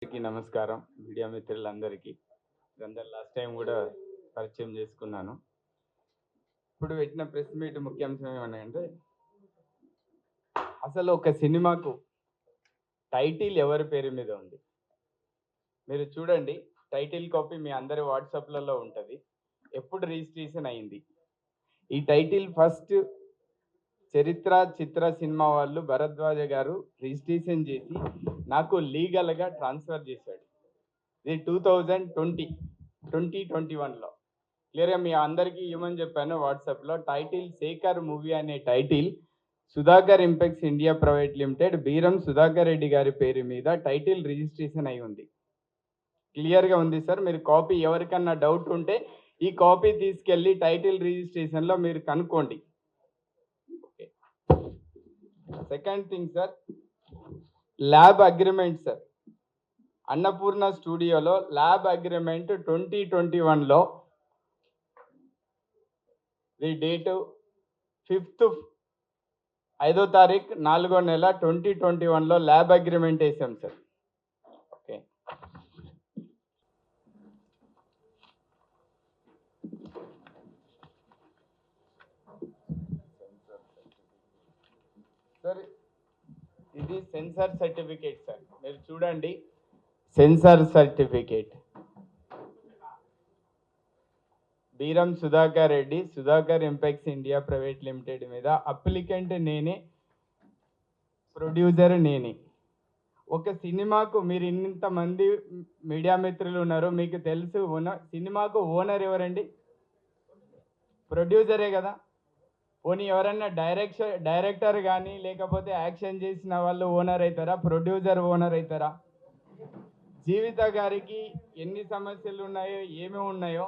అందరికీ నమస్కారం. మీడియా మిత్రులందరికీ. లాస్ట్ టైం కూడా పరిచయం చేసుకున్నాను. ఇప్పుడు పెట్టిన ప్రెస్ మీట్ ముఖ్యాంశం ఏమన్నాయంటే, అసలు ఒక సినిమాకు టైటిల్ ఎవరి పేరు మీద ఉంది? మీరు చూడండి, టైటిల్ కాపీ మీ అందరి వాట్సాప్లలో ఉంటుంది. ఎప్పుడు రిజిస్ట్రేషన్ అయింది? ఈ టైటిల్ ఫస్ట్ చరిత్ర చిత్ర సినిమా వాళ్ళు భరద్వాజ గారు రిజిస్ట్రేషన్ చేసి నాకు లీగల్గా ట్రాన్స్ఫర్ చేశాడు. ఇది 2021లో క్లియర్గా మీ అందరికీ ఇవ్వమని చెప్పాను వాట్సాప్లో. టైటిల్ శేఖర్ మూవీ అనే title Sudhakar Impex India Private limited Beeram Sudhakar Reddy గారి పేరు మీద టైటిల్ రిజిస్ట్రేషన్ అయి ఉంది. క్లియర్గా ఉంది సార్. మీరు కాపీ ఎవరికన్నా డౌట్ ఉంటే ఈ కాపీ తీసుకెళ్ళి టైటిల్ రిజిస్ట్రేషన్లో మీరు కనుక్కోండి. Okay. Second thing sir, lab agreement sir. Annapurna స్టూడియోలో ల్యాబ్ అగ్రిమెంట్ 2021లో ది డేటు 5th 5వ తారీఖు 4వ నెల 2021లో ల్యాబ్ అగ్రిమెంట్ వేసాం సార్. ఓకే. సార్ ఇది సెన్సార్ సర్టిఫికేట్ సార్. మీరు చూడండి, censor certificate Beeram Sudhakar Reddy Sudhakar Impex India Private Limited మీద అప్లికెంట్ నేనే, ప్రొడ్యూసర్ నేనే. ఒక సినిమాకు మీరు ఇంతమంది మీడియా మిత్రులు ఉన్నారు, మీకు తెలుసు సినిమాకు ఓనర్ ఎవరండి? ప్రొడ్యూసరే కదా. పోనీ ఎవరన్నా డైరెక్టర్ కానీ లేకపోతే యాక్షన్ చేసిన వాళ్ళు ఓనర్ అవుతారా? ప్రొడ్యూసర్ ఓనర్ అవుతారా? జీవిత గారికి ఎన్ని సమస్యలు ఉన్నాయో ఏమి ఉన్నాయో,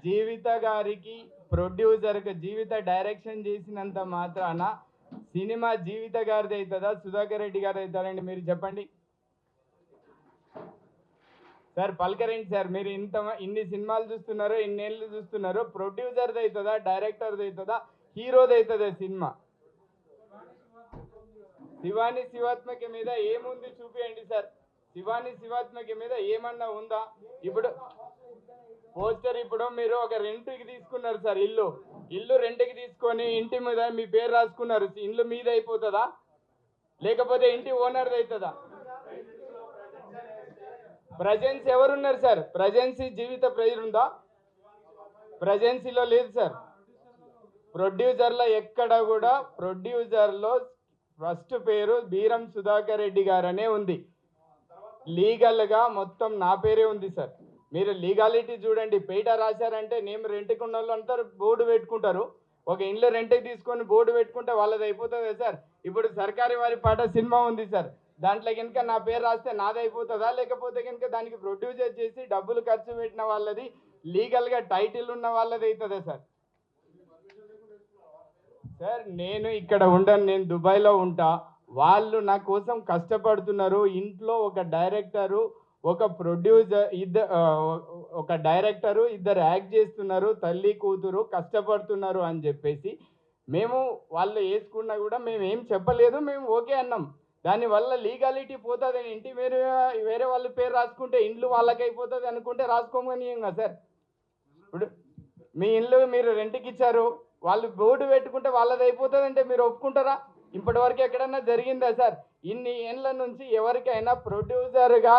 జీవిత గారికి ప్రొడ్యూసర్కి జీవిత డైరెక్షన్ చేసినంత మాత్రాన సినిమా జీవిత గారిది అవుతుందా సుధాకర్ రెడ్డి గారు అవుతారండి? మీరు చెప్పండి సార్. పలకరిండి సార్. మీరు ఇన్ని సినిమాలు చూస్తున్నారు, ఇన్నేళ్ళు చూస్తున్నారు. ప్రొడ్యూసర్ది అవుతుందా, డైరెక్టర్ది అవుతుందా, హీరోది అవుతుందా సినిమా? శివాని శివాత్మకి మీద ఏముంది చూపియండి సార్. శివాని శివాత్మకి మీద ఏమన్నా ఉందా? ఇప్పుడు పోస్టర్, ఇప్పుడు మీరు ఒక రెంట్కి తీసుకున్నారు సార్, ఇల్లు రెంట్కి తీసుకొని ఇంటి మీద మీ పేరు రాసుకున్నారు. ఇల్లు మీద అయిపోతుందా లేకపోతే ఇంటి ఓనర్ది అవుతుందా? ప్రజెన్స్ ఎవరున్నారు సార్? ప్రజెన్సీ జీవిత ప్రేజర్ ఉందా? ప్రజెన్సీలో లేదు సార్. ప్రొడ్యూసర్లో ఎక్కడ కూడా ప్రొడ్యూసర్లో ఫస్ట్ పేరు బీరం సుధాకర్ రెడ్డి గారనే ఉంది. లీగల్గా మొత్తం నా పేరే ఉంది సార్. మీరు లీగాలిటీ చూడండి. పేట రాశారంటే నేమ్ రెంట్కి ఉన్న వాళ్ళు అంతా బోర్డు పెట్టుకుంటారు. ఒక ఇంట్లో రెంట్కి తీసుకొని బోర్డు పెట్టుకుంటే వాళ్ళది అయిపోతుంది సార్. ఇప్పుడు సర్కారీ వారి పాట సినిమా ఉంది సార్, దాంట్లో కనుక నా పేరు రాస్తే నాది అయిపోతుందా? లేకపోతే కనుక దానికి ప్రొడ్యూసర్ చేసి డబ్బులు ఖర్చు పెట్టిన వాళ్ళది, లీగల్గా టైటిల్ ఉన్న వాళ్ళది అవుతుందా సార్? సార్ నేను ఇక్కడ ఉండను, నేను దుబాయ్లో ఉంటా. వాళ్ళు నా కోసం కష్టపడుతున్నారు. ఇంట్లో ఒక డైరెక్టరు, ఒక ప్రొడ్యూసర్, ఒక డైరెక్టరు, ఇద్దరు యాక్ట్ చేస్తున్నారు, తల్లి కూతురు కష్టపడుతున్నారు అని చెప్పేసి మేము వాళ్ళు వేసుకున్నా కూడా మేము ఏం చెప్పలేదు, మేము ఓకే అన్నాం. దానివల్ల లీగాలిటీ పోతుంది. ఇంటి వేరే వాళ్ళ పేరు రాసుకుంటే ఇండ్లు వాళ్ళకి అయిపోతుంది అనుకుంటే రాసుకోమని కదా సార్. ఇప్పుడు మీ ఇల్లు మీరు రెంట్కి ఇచ్చారు, వాళ్ళు బోర్డు పెట్టుకుంటే వాళ్ళది అయిపోతుంది అంటే మీరు ఒప్పుకుంటారా? ఇప్పటి వరకు ఎక్కడన్నా జరిగిందా సార్? ఇన్ని ఏళ్ళ నుంచి ఎవరికైనా ప్రొడ్యూసర్గా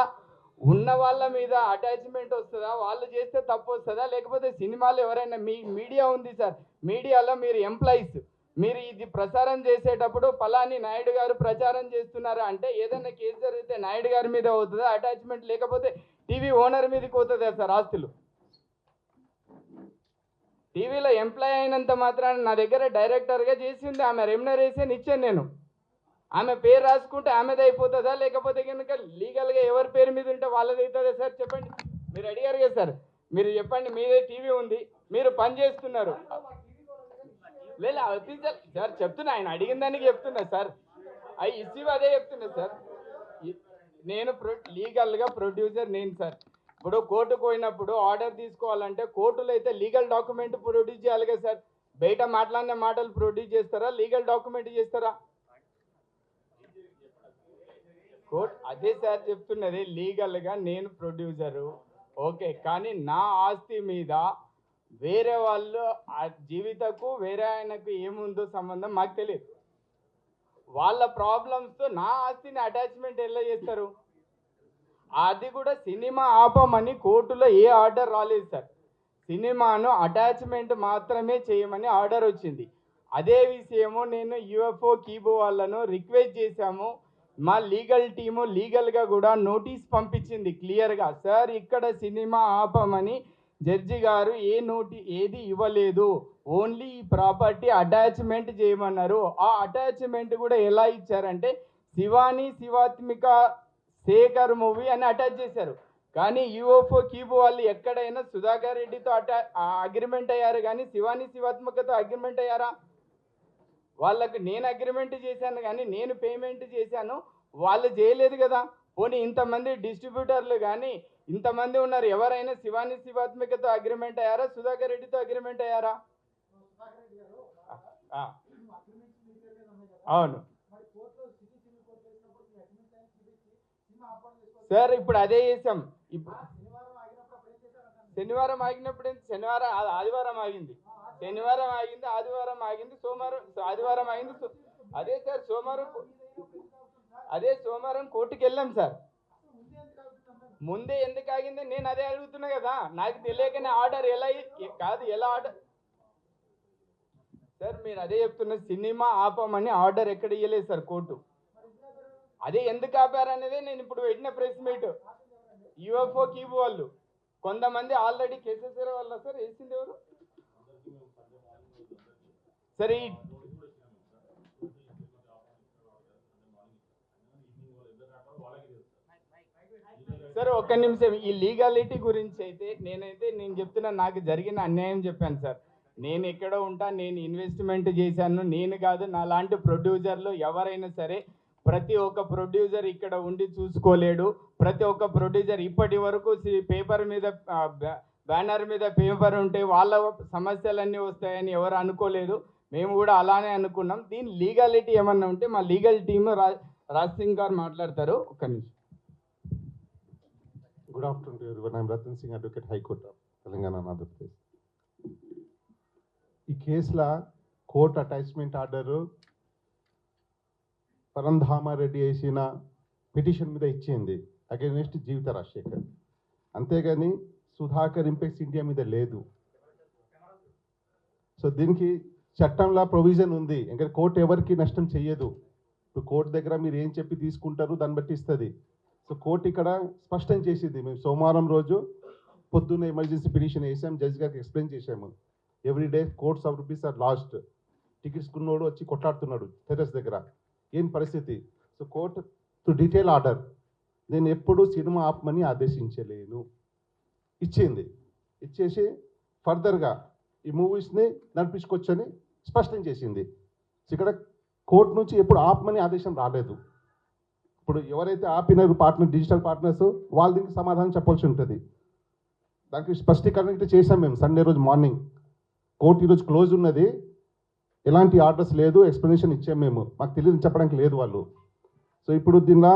ఉన్న వాళ్ళ మీద అటాచ్మెంట్ వస్తుందా? వాళ్ళు చేస్తే తప్పు వస్తుందా? లేకపోతే సినిమాలు ఎవరైనా మీడియా ఉంది సార్, మీడియాలో మీరు ఎంప్లాయీస్, మీరు ఇది ప్రచారం చేసేటప్పుడు పలాని నాయుడు గారు ప్రచారం చేస్తున్నారా అంటే ఏదైనా కేసు జరిగితే నాయుడు గారి మీద అవుతుందా అటాచ్మెంట్? లేకపోతే టీవీ ఓనర్ మీదకి అవుతుందా సార్ ఆస్తులు? టీవీలో ఎంప్లాయ్ అయినంత మాత్రాన నా దగ్గర డైరెక్టర్గా చేసింది ఆమె, రెమ్యునరేషన్ ఇచ్చాను నేను. ఆమె పేరు రాసుకుంటే ఆమెది అయిపోతుందా? లేకపోతే కనుక లీగల్గా ఎవరి పేరు మీద ఉంటే వాళ్ళది అవుతుందా సార్? చెప్పండి. మీరు అడిగారు కదా సార్, మీరు చెప్పండి. మీదే టీవీ ఉంది, మీరు పని చేస్తున్నారు. లేదా అఫీషియల్ సార్ చెప్తున్నా, ఆయన అడిగిన దానికి చెప్తున్నా సార్. అవి ఇష్యూ అదే చెప్తున్నా సార్. నేను లీగల్గా ప్రొడ్యూసర్ నేను సార్. ఇప్పుడు కోర్టుకు పోయినప్పుడు ఆర్డర్ తీసుకోవాలంటే కోర్టులో అయితే లీగల్ డాక్యుమెంట్ ప్రొడ్యూస్ చేయాలి కదా సార్. బయట మాట్లాడిన మాటలు ప్రొడ్యూస్ చేస్తారా, లీగల్ డాక్యుమెంట్ చేస్తారా? కోర్ట్ అదే సార్ చెప్తున్నది, లీగల్గా నేను ప్రొడ్యూసరు ఓకే, కానీ నా ఆస్తి మీద వేరే వాళ్ళు ఆ జీవితకు వేరే ఆయనకు ఏముందో సంబంధం మాకు తెలియదు. వాళ్ళ ప్రాబ్లమ్స్తో నా ఆస్తిని అటాచ్మెంట్ ఎలా చేస్తారు? అది కూడా సినిమా ఆపమని కోర్టులో ఏ ఆర్డర్ రాలేదు సార్. సినిమాను అటాచ్మెంట్ మాత్రమే చేయమని ఆర్డర్ వచ్చింది. అదే విషయము నేను యుఎఫ్ఓ కీబో వాళ్ళను రిక్వెస్ట్ చేశాము. మా లీగల్ టీము లీగల్గా కూడా నోటీస్ పంపించింది క్లియర్గా, సార్ ఇక్కడ సినిమా ఆపమని జడ్జి గారు ఏది ఇవ్వలేదు, ఓన్లీ ఈ ప్రాపర్టీ అటాచ్మెంట్ చేయమన్నారు. ఆ అటాచ్మెంట్ కూడా ఎలా ఇచ్చారంటే శివాని శివాత్మిక శేఖర్ మూవీ అని అటాచ్ చేశారు. కానీ యూఎఫ్ఓ కీబో వాళ్ళు ఎక్కడైనా సుధాకర్ రెడ్డితో అగ్రిమెంట్ అయ్యారు, కానీ శివాని శివాత్మికతో అగ్రిమెంట్ అయ్యారా? వాళ్ళకు నేను అగ్రిమెంట్ చేశాను కానీ నేను పేమెంట్ చేశాను, వాళ్ళు చేయలేదు కదా. పోనీ ఇంతమంది డిస్ట్రిబ్యూటర్లు కానీ ఇంతమంది ఉన్నారు, ఎవరైనా శివాని శివాత్మికతో అగ్రిమెంట్ అయ్యారా, సుధాకర్ రెడ్డితో అగ్రిమెంట్ అయ్యారా? అవును సార్, ఇప్పుడు అదే చేసాం. ఇప్పుడు శనివారం ఆగినప్పుడు శనివారం ఆదివారం ఆగింది, శనివారం ఆగింది, ఆదివారం ఆగింది, సోమవారం ఆదివారం ఆగింది. అదే సార్ సోమవారం కోర్టుకి వెళ్ళాం సార్. ముందే ఎందుకు ఆగింది నేను అదే అడుగుతున్నా కదా, నాకు తెలియకనే ఆర్డర్ ఎలా ఆర్డర్ సార్? మీరు అదే చెప్తున్న సినిమా ఆపమని ఆర్డర్ ఎక్కడ ఇవ్వలేదు సార్ కోర్టు. అదే ఎందుకు ఆపారనేదే నేను ఇప్పుడు పెట్టిన ప్రెస్ మీట్. యూఎఫ్ఓ కీబో వాళ్ళు కొంతమంది ఆల్రెడీ కేసెస్ వల్ల సార్ వేసింది ఎవరు సరే సార్ ఒక్క నిమిషం, ఈ లీగాలిటీ గురించి అయితే నేను చెప్తున్నా, నాకు జరిగిన అన్యాయం చెప్పాను సార్. నేను ఎక్కడ ఉంటా, నేను ఇన్వెస్ట్మెంట్ చేశాను, నేను కాదు నా లాంటి ప్రొడ్యూసర్లు ఎవరైనా సరే. ప్రతి ఒక్క ప్రొడ్యూసర్ ఇక్కడ ఉండి చూసుకోలేడు. ప్రతి ఒక్క ప్రొడ్యూసర్ ఇప్పటి వరకు పేపర్ మీద బ్యానర్ మీద పేపర్ ఉంటే వాళ్ళ సమస్యలన్నీ వస్తాయని ఎవరు అనుకోలేదు. మేము కూడా అలానే అనుకున్నాం. దీని లీగాలిటీ ఏమన్నా ఉంటే మా లీగల్ టీమ్ రాజ్ సింగ్ గారు మాట్లాడతారు. ఒక్క నిమిషం. Good afternoon to everyone. I'm Ratan Singh, advocate, high court of Telangana, Andhra Pradesh. ఈ కేసులో కోర్టు అటాచ్మెంట్ ఆర్డరు పరంధామారెడ్డి వేసిన పిటిషన్ మీద ఇచ్చింది అగైనెస్ట్ జీవిత రాజశేఖర్. అంతేగాని సుధాకర్ ఇంపెక్స్ ఇండియా మీద లేదు. సో దీనికి చట్టంలో ప్రొవిజన్ ఉంది, ఇంకా కోర్టు ఎవరికి నష్టం చెయ్యదు. ఇప్పుడు కోర్టు దగ్గర మీరు ఏం చెప్పి తీసుకుంటారు దాన్ని బట్టి ఇస్తుంది. సో కోర్టు ఇక్కడ స్పష్టం చేసింది. మేము సోమవారం రోజు పొద్దున్న ఎమర్జెన్సీ పిటిషన్ వేసాం, జడ్జి గారికి ఎక్స్ప్లెయిన్ చేసాము. Every day crores of rupees are lost. Tickets కొన్నోడు వచ్చి కొట్లాడుతున్నాడు టెర్రస్ దగ్గర, ఏం పరిస్థితి? So court to detail order, నేను ఎప్పుడు సినిమా ఆపమని ఆదేశించలేను, ఇచ్చింది. ఇచ్చేసి ఫర్దర్గా ఈ మూవీస్ని నడిపించుకోవచ్చని స్పష్టం చేసింది. ఇక్కడ కోర్టు నుంచి ఎప్పుడు ఆపమని ఆదేశం రాలేదు. ఇప్పుడు ఎవరైతే ఆపినారు పార్ట్నర్, డిజిటల్ పార్ట్నర్స్, వాళ్ళ దీనికి సమాధానం చెప్పాల్సి ఉంటుంది. దానికి స్పష్టీకరణ చేసాం మేము సండే రోజు మార్నింగ్. కోర్టు ఈరోజు క్లోజ్ ఉన్నది, ఎలాంటి ఆర్డర్స్ లేదు, ఎక్స్ప్లెనేషన్ ఇచ్చాము మేము. మాకు తెలియదు చెప్పడానికి లేదు వాళ్ళు. సో ఇప్పుడు దీనిలో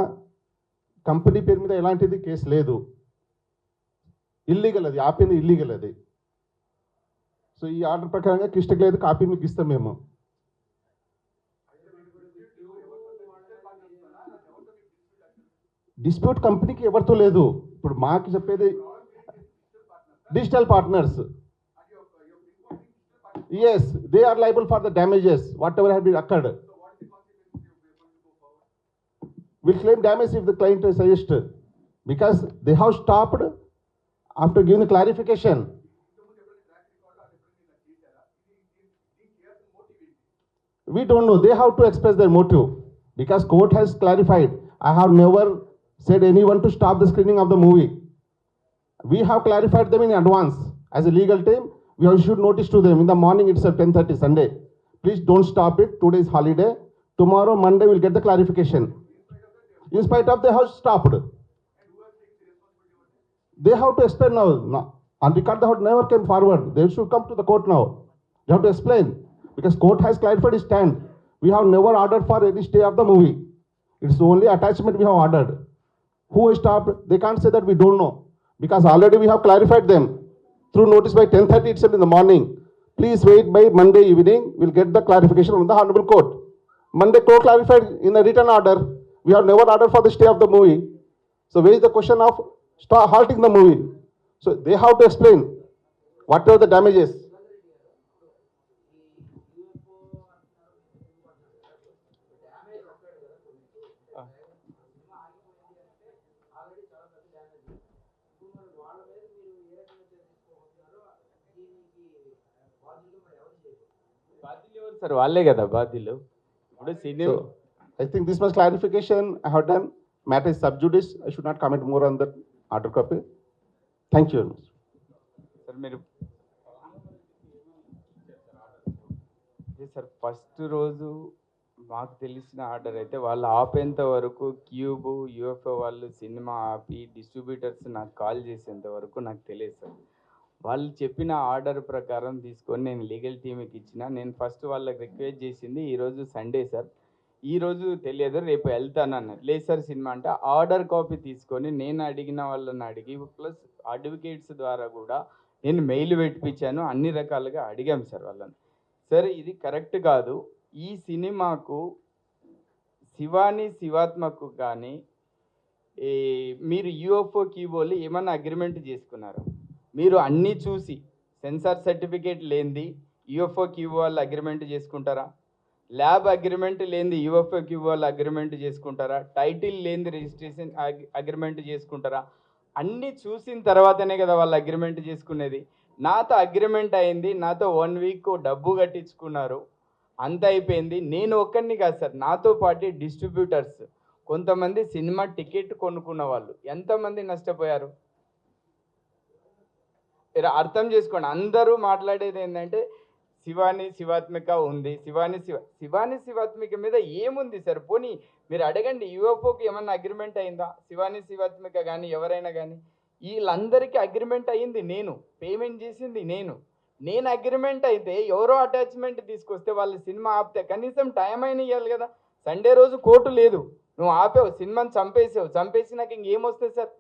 కంపెనీ పేరు మీద ఎలాంటిది కేసు లేదు, ఇల్లీగల్, అది ఆపింది ఇల్లీగల్ అది. సో ఈ ఆర్డర్ ప్రకారంగా క్లిష్టకు లేదు, కాపీ మీకు ఇస్తాం మేము. డిస్ప్యూట్ కంపెనీకి ఎవరితో లేదు. ఇప్పుడు మాకు చెప్పేది digital partners. Yes, they are liable for the damages, whatever have been occurred. We'll claim damage if the client suggests, because they have stopped after giving the clarification. We don't know. They have to express their motive, because court has clarified. I have never said anyone to stop the screening of the movie. We have clarified them in advance as a legal team. We have issued notice to them in the morning itself, 10:30 Sunday. Please don't stop it. Today is holiday. Tomorrow, Monday, we'll get the clarification. In spite of, they have stopped. They have to explain now. On record, they have never came forward. They should come to the court now. They have to explain, because court has clarified its stand. We have never ordered for any stay of the movie. It's only attachment we have ordered. Who stopped? They can't say that we don't know, because already we have clarified them through notice by 10:30 itself in the morning. Please wait by Monday evening. We'll get the clarification from the Honorable Court. Monday court clarified in a written order. We have never ordered for the stay of the movie. So where is the question of halting the movie? So they have to explain whatever the damages. Sir వాళ్ళే కదా బాధ్యులు. ఇప్పుడు cinema So I think this much clarification I have done. Matter is sub judice. I should not comment more on that order copy. Thank you very much. Sir మీరు sir first రోజు మాకు తెలిసిన order అయితే వాళ్ళు ఆపేంత వరకు cube UFO వాళ్ళు cinema ఆపి distributors నాకు కాల్ చేసేంత వరకు నాకు తెలియదు సార్. వాళ్ళు చెప్పిన ఆర్డర్ ప్రకారం తీసుకొని నేను లీగల్ టీమ్కి ఇచ్చిన. నేను ఫస్ట్ వాళ్ళకి రిక్వెస్ట్ చేసింది ఈరోజు సండే సార్, ఈరోజు తెలియదు రేపు వెళ్తాను అన్నారు. లేదు సార్ సినిమా అంటే ఆర్డర్ కాపీ తీసుకొని నేను అడిగిన వాళ్ళని అడిగి ప్లస్ అడ్వకేట్స్ ద్వారా కూడా నేను మెయిల్ పెట్టించాను. అన్ని రకాలుగా అడిగాం సార్ వాళ్ళని. సార్ ఇది కరెక్ట్ కాదు. ఈ సినిమాకు శివాని శివాత్మకు కానీ మీరు యూఎఫ్ఓ కీబోలు ఏమన్నా అగ్రిమెంట్ చేసుకున్నారు? మీరు అన్నీ చూసి సెన్సార్ సర్టిఫికేట్ లేనిది యూఎఫ్ఓ క్యూబో వాళ్ళు అగ్రిమెంట్ చేసుకుంటారా? ల్యాబ్ అగ్రిమెంట్ లేనిది యూఎఫ్ఓ క్యూబో వాళ్ళు అగ్రిమెంట్ చేసుకుంటారా? టైటిల్ లేనిది రిజిస్ట్రేషన్ అగ్రిమెంట్ చేసుకుంటారా? అన్నీ చూసిన తర్వాతనే కదా వాళ్ళు అగ్రిమెంట్ చేసుకునేది. నాతో అగ్రిమెంట్ అయింది, నాతో 1 వీక్ డబ్బు కట్టించుకున్నారు, అంత అయిపోయింది. నేను ఒక్కరిని కాదు సార్, నాతో పాటు డిస్ట్రిబ్యూటర్స్ కొంతమంది సినిమా టికెట్ కొనుక్కున్న వాళ్ళు ఎంతమంది నష్టపోయారు అర్థం చేసుకోండి. అందరూ మాట్లాడేది ఏంటంటే శివాని శివాత్మిక ఉంది, శివాని శివాత్మిక మీద ఏముంది సార్? పోనీ మీరు అడగండి, యూఎఫ్ఓకి ఏమన్నా అగ్రిమెంట్ అయిందా? శివాని శివాత్మిక కానీ ఎవరైనా కానీ వీళ్ళందరికీ అగ్రిమెంట్ అయ్యింది నేను, పేమెంట్ చేసింది నేను అగ్రిమెంట్ అయితే ఎవరో అటాచ్మెంట్ తీసుకొస్తే వాళ్ళు సినిమా ఆపితే కనీసం టైం అయినా ఇవ్వాలి కదా. సండే రోజు కోర్టు లేదు, నువ్వు ఆపావు, సినిమాని చంపేసి నాకు ఇంకేమొస్తుంది సార్?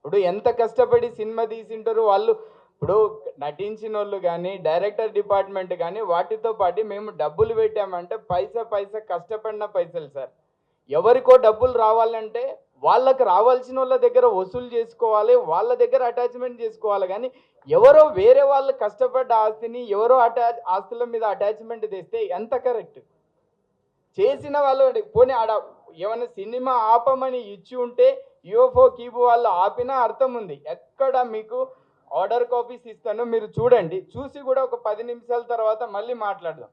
ఇప్పుడు ఎంత కష్టపడి సినిమా తీసింటారు వాళ్ళు. ఇప్పుడు నటించిన వాళ్ళు కానీ డైరెక్టర్ డిపార్ట్మెంట్ కానీ వాటితో పాటు మేము డబ్బులు పెట్టామంటే పైసా కష్టపడిన పైసలు సార్. ఎవరికో డబ్బులు రావాలంటే వాళ్ళకి రావాల్సిన వాళ్ళ దగ్గర వసూలు చేసుకోవాలి, వాళ్ళ దగ్గర అటాచ్మెంట్ చేసుకోవాలి. కానీ ఎవరో వేరే వాళ్ళు కష్టపడ్డ ఆస్తిని ఎవరో ఆస్తుల మీద అటాచ్మెంట్ తెస్తే ఎంత కరెక్ట్? చేసిన వాళ్ళు పోనీ ఆడ ఏమైనా సినిమా ఆపమని ఇచ్చి ఉంటే యూఎఫ్ఓ కీబో వాళ్ళు ఆపినా అర్థం ఉంది. ఎక్కడ మీకు ఆర్డర్ కాపీస్ ఇస్తాను, మీరు చూడండి. చూసి కూడా ఒక 10 నిమిషాల తర్వాత మళ్ళీ మాట్లాడదాం.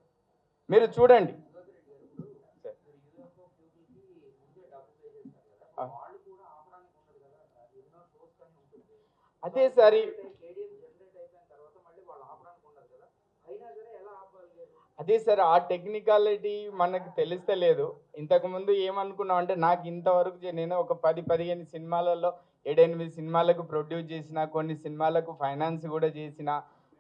మీరు చూడండి. అదే సార్, అదే సార్ ఆ టెక్నికాలిటీ మనకు తెలుస్తలేదు. ఇంతకుముందు ఏమనుకున్నాం అంటే నాకు ఇంతవరకు నేను ఒక 10-15 సినిమాలలో 7-8 సినిమాలకు ప్రొడ్యూస్ చేసిన, కొన్ని సినిమాలకు ఫైనాన్స్ కూడా చేసిన,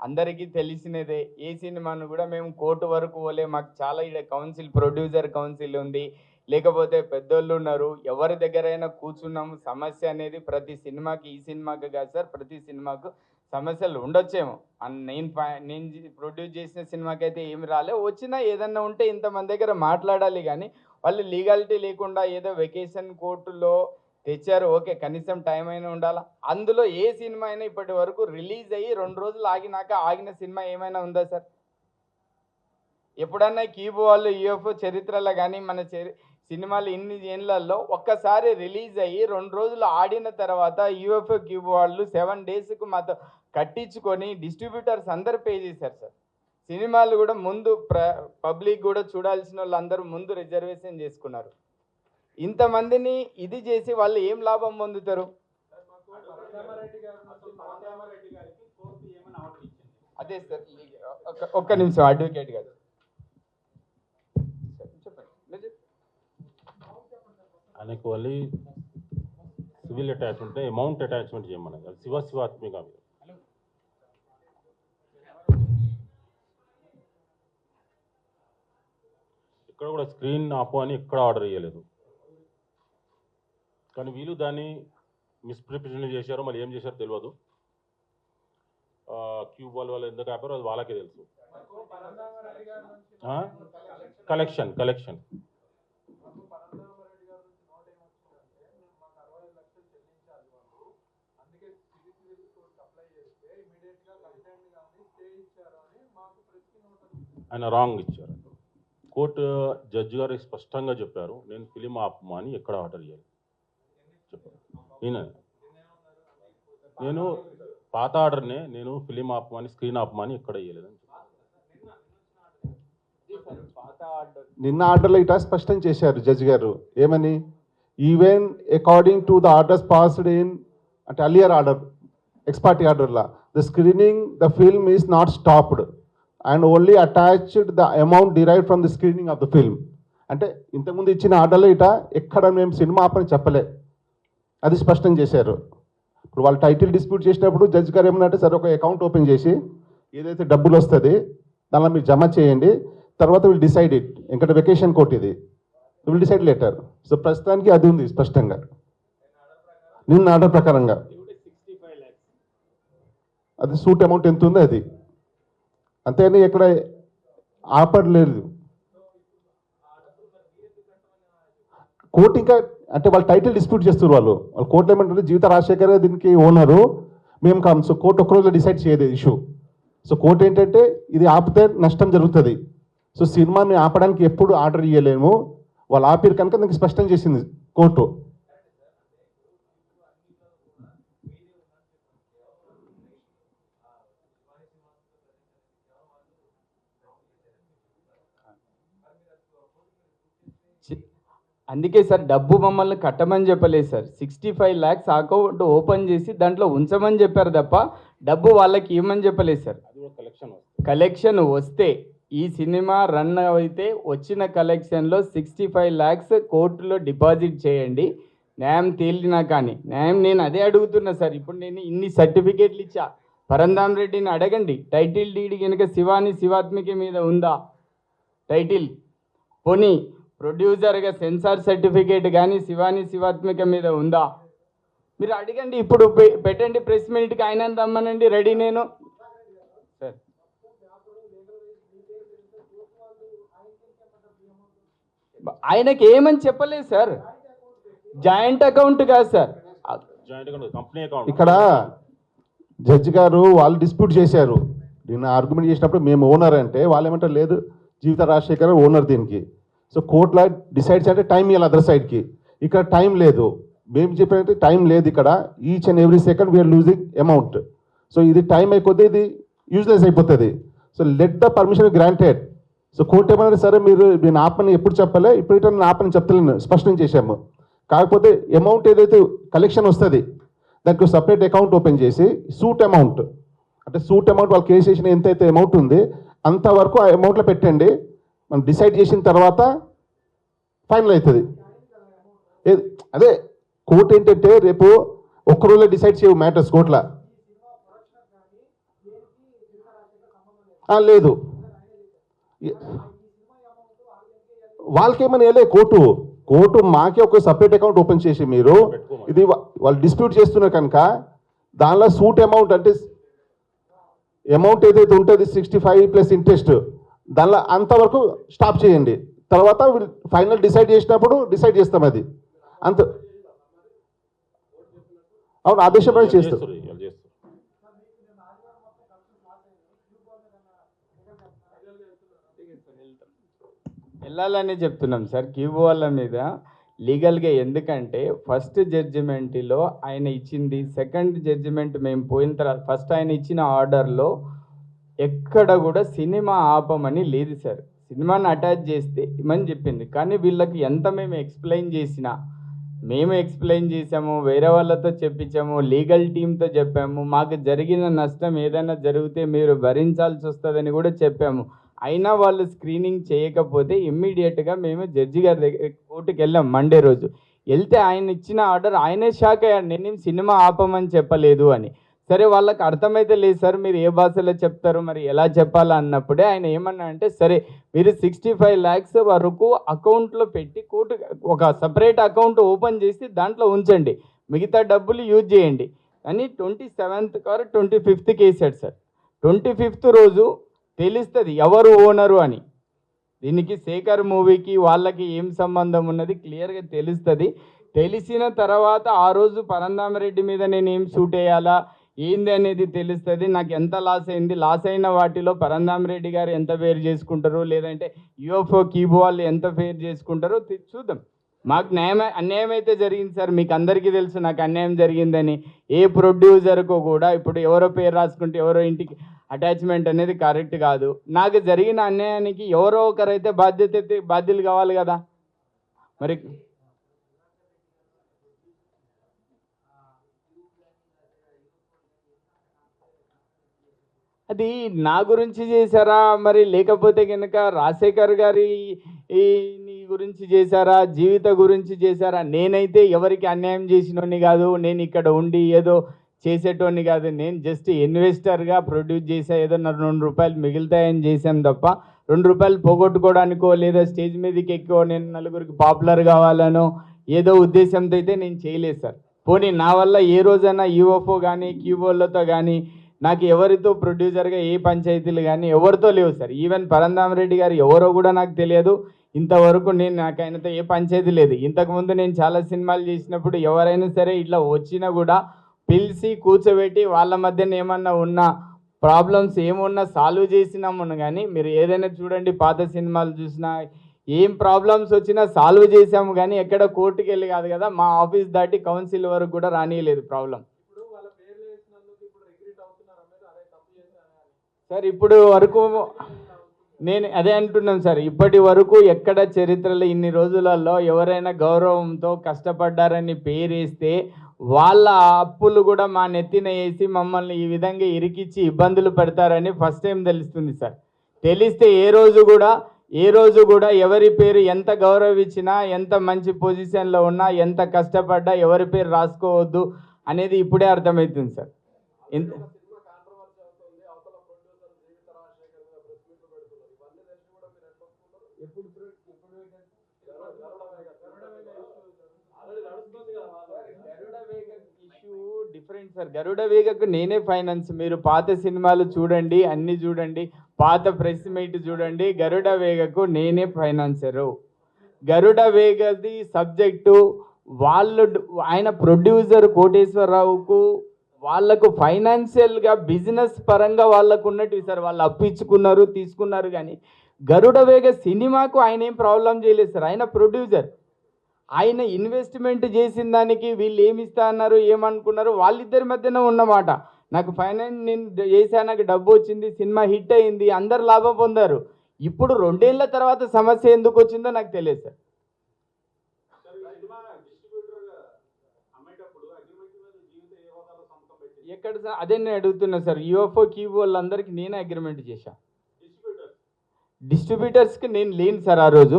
అందరికీ తెలిసినదే. ఏ సినిమాను కూడా మేము కోర్టు వరకు పోలే. మాకు చాలా ఇక్కడ కౌన్సిల్, ప్రొడ్యూసర్ కౌన్సిల్ ఉంది, లేకపోతే పెద్దోళ్ళు ఉన్నారు, ఎవరి దగ్గరైనా కూర్చున్నాము. సమస్య అనేది ప్రతి సినిమాకి, ఈ సినిమాకి కాదు సార్, ప్రతి సినిమాకు సమస్యలు ఉండొచ్చేమో. నేను ప్రొడ్యూస్ చేసిన సినిమాకి అయితే ఏమి రాలే, వచ్చినా ఏదన్నా ఉంటే ఇంతమంది దగ్గర మాట్లాడాలి. కానీ వాళ్ళు లీగాలిటీ లేకుండా ఏదో వెకేషన్ కోర్టులో తెచ్చారు, ఓకే కనీసం టైం అయినా ఉండాలా. అందులో ఏ సినిమా అయినా ఇప్పటి వరకు రిలీజ్ అయ్యి 2 రోజులు ఆగిన సినిమా ఏమైనా ఉందా సార్? ఎప్పుడన్నా కీబో వాళ్ళు యూఎఫ్ఓ చరిత్రలో కానీ మన సినిమాలు ఇన్ని ఏళ్ళల్లో ఒక్కసారి రిలీజ్ అయ్యి 2 రోజులు ఆడిన తర్వాత యూఎఫ్ఓ కీబో వాళ్ళు 7 డేస్కు మాతో కట్టించుకొని డిస్ట్రిబ్యూటర్స్ అందరు పే చేశారు సార్. సినిమాలు కూడా ముందు పబ్లిక్ కూడా చూడాల్సిన వాళ్ళు అందరూ ముందు రిజర్వేషన్ చేసుకున్నారు. ఇంతమందిని ఇది చేసి వాళ్ళు ఏం లాభం పొందుతారు? అదే సార్, ఒక్క నిమిషం అడ్వకేట్ గారు ఆయనకు వాళ్ళు సివిల్ అటాచ్మెంట్ అమౌంట్ అటాచ్మెంట్ చేయమన్నారు. శివాత్మిక మీద ఇక్కడ కూడా స్క్రీన్ ఆపు అని ఎక్కడ ఆర్డర్ చేయలేదు. కానీ వీళ్ళు దాన్ని మిస్ప్రిపరేషన్ చేశారో మళ్ళీ ఏం చేశారో తెలియదు. క్యూబ్ వాళ్ళు ఎందుకు ఆపారో అది వాళ్ళకే తెలుసు. కలెక్షన్ ఆయన రాంగ్ ఇచ్చారు. కోర్టు జడ్జి గారు స్పష్టంగా చెప్పారు, నేను ఫిలిం ఆపమా అని ఎక్కడ ఆర్డర్ చేయాలి చెప్పారు. నేను పాత ఆర్డర్నే నేను ఫిలిం ఆపమని స్క్రీన్ ఆపమని ఎక్కడ చేయలేదని చెప్పారు. నిన్న ఆర్డర్లో ఇటా స్పష్టం చేశారు జడ్జి గారు ఏమని, even according to the orders passed in అంటే అలియర్ ఆర్డర్ ఎక్స్పార్టీ ఆర్డర్లా the screening the film is not stopped and only attached the amount derived from the screening of the film. అంటే ఇంతకుముందు ఇచ్చిన ఆర్డర్లో ఇట ఎక్కడ మేము సినిమా ఆపని చెప్పలే, అది స్పష్టం చేశారు. ఇప్పుడు వాళ్ళు టైటిల్ డిస్ప్యూట్ చేసినప్పుడు జడ్జి గారు ఏమన్నారంటే సరే ఒక అకౌంట్ ఓపెన్ చేసి ఏదైతే డబ్బులు వస్తుంది దానిలో మీరు జమ చేయండి, తర్వాత విల్ డిసైడ్ ఇట్. ఎందుకంటే వెకేషన్ కోర్ట్ ఇది, విల్ డిసైడ్ లెటర్. సో ప్రస్తుతానికి అది ఉంది స్పష్టంగా నిన్న ఆర్డర్ ప్రకారంగా. అది సూట్ అమౌంట్ ఎంత ఉందో అది అంతేని ఎక్కడ ఆపడలేదు కోర్టు. ఇంకా అంటే వాళ్ళు టైటిల్ డిస్ప్యూట్ చేస్తారు వాళ్ళు కోర్టులో ఏమంటారు జీవిత రాజశేఖర్ దీనికి ఓనరు మేము కాము. సో కోర్టు ఒక్కరోజు డిసైడ్ చేయదు ఇష్యూ. సో కోర్టు ఏంటంటే ఇది ఆపితే నష్టం జరుగుతుంది, సో సినిమాని ఆపడానికి ఎప్పుడు ఆర్డర్ ఇవ్వలేము, వాళ్ళు ఆపిరు కనుక దానికి స్పష్టం చేసింది కోర్టు. అందుకే సార్ డబ్బు మమ్మల్ని కట్టమని చెప్పలేదు సార్. 65 lakhs అకౌంట్ ఓపెన్ చేసి దాంట్లో ఉంచమని చెప్పారు తప్ప డబ్బు వాళ్ళకి ఇవ్వమని చెప్పలేదు సార్. అది కూడా కలెక్షన్ వస్తే ఈ సినిమా రన్ అయితే వచ్చిన కలెక్షన్లో 65 lakhs కోర్టులో డిపాజిట్ చేయండి, న్యాయం తేలినా కానీ. న్యాయం నేను అదే అడుగుతున్నా సార్. ఇప్పుడు నేను ఇన్ని సర్టిఫికేట్లు ఇచ్చా, పరంధామ్ రెడ్డిని అడగండి టైటిల్ డీడ్ కనుక శివాని శివాత్మిక మీద ఉందా టైటిల్, పోనీ ప్రొడ్యూసర్గా సెన్సార్ సర్టిఫికేట్ కానీ శివాని శివాత్మిక మీద ఉందా మీరు అడగండి. ఇప్పుడు పెట్టండి ప్రెస్ మీట్కి, ఆయన రమ్మనండి, రెడీ నేను. సార్ ఆయనకి ఏమని చెప్పలేదు సార్, జాయింట్ అకౌంట్ కాదు sir, joint account company account. ఇక్కడ జడ్జి గారు వాళ్ళు డిస్ప్యూట్ చేశారు. నిన్న ఆర్గ్యుమెంట్ చేసినప్పుడు మేము ఓనర్ అంటే వాళ్ళు ఏమంటారు లేదు జీవిత రాజశేఖర్ ఓనర్ దీనికి. సో కోర్టులో డిసైడ్స్ అంటే టైం ఇవ్వాలి అదర్ సైడ్కి, ఇక్కడ టైం లేదు. మేము చెప్పినట్టు టైం లేదు ఇక్కడ, each and every second we are losing amount. So ఇది టైం అయిపోతే ఇది యూజ్లెస్ అయిపోతుంది. So let the permission granted. So court ఏమన్నా సరే మీరు నేను ఆపని ఎప్పుడు చెప్పలే, ఇప్పుడు ఇట్లా నేను ఆపని చెప్తలేను, స్పష్టం చేశాము. కాకపోతే అమౌంట్ ఏదైతే కలెక్షన్ వస్తుంది దానికి సపరేట్ అకౌంట్ ఓపెన్ చేసి సూట్ అమౌంట్ అంటే సూట్ అమౌంట్ వాళ్ళు కేసు చేసిన ఎంతైతే అమౌంట్ ఉంది అంతవరకు ఆ అమౌంట్లో పెట్టండి. మనం డిసైడ్ చేసిన తర్వాత ఫైనల్ అవుతుంది. అదే కోర్టు ఏంటంటే రేపు ఒక్కరోజులో డిసైడ్ చేయవు మ్యాటర్స్ కోర్టులో. లేదు వాళ్ళకేమని వేయలే కోర్టు మాకే ఒక సపరేట్ అకౌంట్ ఓపెన్ చేసి మీరు ఇది వాళ్ళు డిస్ప్యూట్ చేస్తున్నారు కనుక దానిలో సూట్ అమౌంట్ అంటే అమౌంట్ ఏదైతే ఉంటుంది 65 ప్లస్ ఇంట్రెస్ట్ దానిలో అంతవరకు స్టాప్ చేయండి. తర్వాత ఫైనల్ డిసైడ్ చేసినప్పుడు డిసైడ్ చేస్తాం అది అంత. అవును ఆదేశం చేస్తాం. వెళ్ళాలని చెప్తున్నాం సార్ క్యూబ్ వాళ్ళ మీద లీగల్గా. ఎందుకంటే ఫస్ట్ జడ్జిమెంట్లో ఆయన ఇచ్చింది, సెకండ్ జడ్జిమెంట్ మేము పోయిన తర్వాత ఫస్ట్ ఆయన ఇచ్చిన ఆర్డర్లో ఎక్కడ కూడా సినిమా ఆపమని లేదు సార్. సినిమాని అటాచ్ చేస్తే ఇమని చెప్పింది. కానీ వీళ్ళకి ఎంత మేము ఎక్స్ప్లెయిన్ చేసినా, మేము ఎక్స్ప్లెయిన్ చేసాము, వేరే వాళ్ళతో చెప్పించాము, లీగల్ టీంతో చెప్పాము, మాకు జరిగిన నష్టం ఏదైనా జరిగితే మీరు భరించాల్సి వస్తుందని కూడా చెప్పాము. అయినా వాళ్ళు స్క్రీనింగ్ చేయకపోతే ఇమ్మీడియట్గా మేము జడ్జి గారి దగ్గర కోర్టుకి వెళ్ళాం మండే రోజు. వెళ్తే ఆయన ఇచ్చిన ఆర్డర్ ఆయనే షాక్ అయ్యాడు, నేనేం సినిమా ఆపమని చెప్పలేదు అని. సరే వాళ్ళకి అర్థమైతే లేదు సార్, మీరు ఏ భాషలో చెప్తారు, మరి ఎలా చెప్పాలా అన్నప్పుడే ఆయన ఏమన్నా అంటే, సరే మీరు 65 lakhs వరకు అకౌంట్లో పెట్టి కోర్టు ఒక సపరేట్ అకౌంట్ ఓపెన్ చేసి దాంట్లో ఉంచండి, మిగతా డబ్బులు యూజ్ చేయండి అని 27th or 25th వేసాడు సార్. 25th రోజు తెలుస్తుంది ఎవరు ఓనరు అని. దీనికి శేఖర్ మూవీకి వాళ్ళకి ఏం సంబంధం ఉన్నది క్లియర్గా తెలుస్తుంది. తెలిసిన తర్వాత ఆ రోజు పరంధామరెడ్డి మీద నేను ఏం షూట్ వేయాలా ఏంది అనేది తెలుస్తుంది. నాకు ఎంత లాస్ అయింది, లాస్ అయిన వాటిలో పరంధామరెడ్డి గారు ఎంత ఫేర్ చేసుకుంటారు, లేదంటే యూఎఫ్ఓ కీబో వాళ్ళు ఎంత ఫేర్ చేసుకుంటారో చూద్దాం. మాకు అన్యాయం అయితే జరిగింది సార్, మీకు అందరికీ తెలుసు నాకు అన్యాయం జరిగిందని. ఏ ప్రొడ్యూసర్కు కూడా ఇప్పుడు ఎవరో పేరు రాసుకుంటే ఎవరో ఇంటికి అటాచ్మెంట్ అనేది కరెక్ట్ కాదు. నాకు జరిగిన అన్యాయానికి ఎవరో ఒకరైతే బాధ్యులు కావాలి కదా. మరి అది నా గురించి చేశారా, మరి లేకపోతే కనుక రాజశేఖర్ గారి నీ గురించి చేశారా, జీవిత గురించి చేశారా? నేనైతే ఎవరికి అన్యాయం చేసినోని కాదు, నేను ఇక్కడ ఉండి ఏదో చేసేటోని కాదు. నేను జస్ట్ ఇన్వెస్టర్గా ప్రొడ్యూస్ చేసా, ఏదో నా 2 రూపాయలు మిగులుతాయని చేశాం తప్ప 2 రూపాయలు పోగొట్టుకోవడానికో లేదా స్టేజ్ మీదకి ఎక్కువ నేను నలుగురికి పాపులర్ కావాలనో ఏదో ఉద్దేశంతో అయితే నేను చేయలేదు సార్. పోనీ నా వల్ల ఏ రోజైనా యూఎఫ్ఓ కానీ క్యూబోలతో కానీ నాకు ఎవరితో ప్రొడ్యూసర్గా ఏ పంచాయతీలు కానీ ఎవరితో లేవు సార్. ఈవెన్ పరంధామరెడ్డి గారు ఎవరో కూడా నాకు తెలియదు. ఇంతవరకు నాకు ఆయనతో ఏ పంచాయతీ లేదు. ఇంతకుముందు నేను చాలా సినిమాలు చేసినప్పుడు ఎవరైనా సరే ఇట్లా వచ్చినా కూడా పిలిచి కూర్చోబెట్టి వాళ్ళ మధ్యన ఏమన్నా ఉన్న ప్రాబ్లమ్స్ ఏమున్నా సాల్వ్ చేసినాము. కానీ మీరు ఏదైనా చూడండి, పాత సినిమాలు చూసినా ఏం ప్రాబ్లమ్స్ వచ్చినా సాల్వ్ చేసాము, కానీ ఎక్కడ కోర్టుకి వెళ్ళి కాదు కదా, మా ఆఫీస్ దాటి కౌన్సిల్ వరకు కూడా రానియలేదు ప్రాబ్లం. సార్ ఇప్పుడు వరకు నేను అదే అంటున్నాను సార్, ఇప్పటి వరకు ఎక్కడ చరిత్రలో ఇన్ని రోజులలో ఎవరైనా గౌరవంతో కష్టపడ్డారని పేరేస్తే వాళ్ళ అప్పులు కూడా మా నెత్తిన వేసి మమ్మల్ని ఈ విధంగా ఇరికిచ్చి ఇబ్బందులు పెడతారని ఫస్ట్ టైం తెలుస్తుంది సార్. తెలిస్తే ఏ రోజు కూడా ఎవరి పేరు ఎంత గౌరవించినా, ఎంత మంచి పొజిషన్లో ఉన్నా, ఎంత కష్టపడ్డా ఎవరి పేరు రాసుకోవద్దు అనేది ఇప్పుడే అర్థమవుతుంది సార్. Different sir. గరుడ వేగకు నేనే ఫైనాన్స్. మీరు పాత సినిమాలు చూడండి, అన్ని చూడండి, పాత ప్రెస్ మీట్ చూడండి, గరుడ వేగకు నేనే ఫైనాన్సరు. గరుడ వేగది సబ్జెక్టు ఆయన ప్రొడ్యూసర్ కోటేశ్వరరావుకు వాళ్ళకు ఫైనాన్షియల్గా బిజినెస్ పరంగా వాళ్ళకు ఉన్నట్టు సార్. వాళ్ళు అప్పించుకున్నారు, తీసుకున్నారు, కానీ గరుడ వేగ సినిమాకు ఆయన ఏం ప్రాబ్లం చేయలేదు సార్. ఆయన ప్రొడ్యూసర్, ఆయన ఇన్వెస్ట్మెంట్ చేసిన దానికి వీళ్ళు ఏమి ఇస్తా అన్నారు, ఏమనుకున్నారు, వాళ్ళిద్దరి మధ్యన ఉన్నమాట. నాకు ఫైనాన్స్ నేను చేశాను, నాకు డబ్బు వచ్చింది, సినిమా హిట్ అయింది, అందరు లాభం పొందారు. ఇప్పుడు 2 ఏళ్ల తర్వాత సమస్య ఎందుకు వచ్చిందో నాకు తెలియదు సార్. ఎక్కడ సార్ అదే నేను అడుగుతున్నా సార్. యూఎఫ్ఓ క్యూబో వాళ్ళందరికీ నేనే అగ్రిమెంట్ చేశా. డిస్ట్రిబ్యూటర్స్కి నేను లేను సార్. ఆ రోజు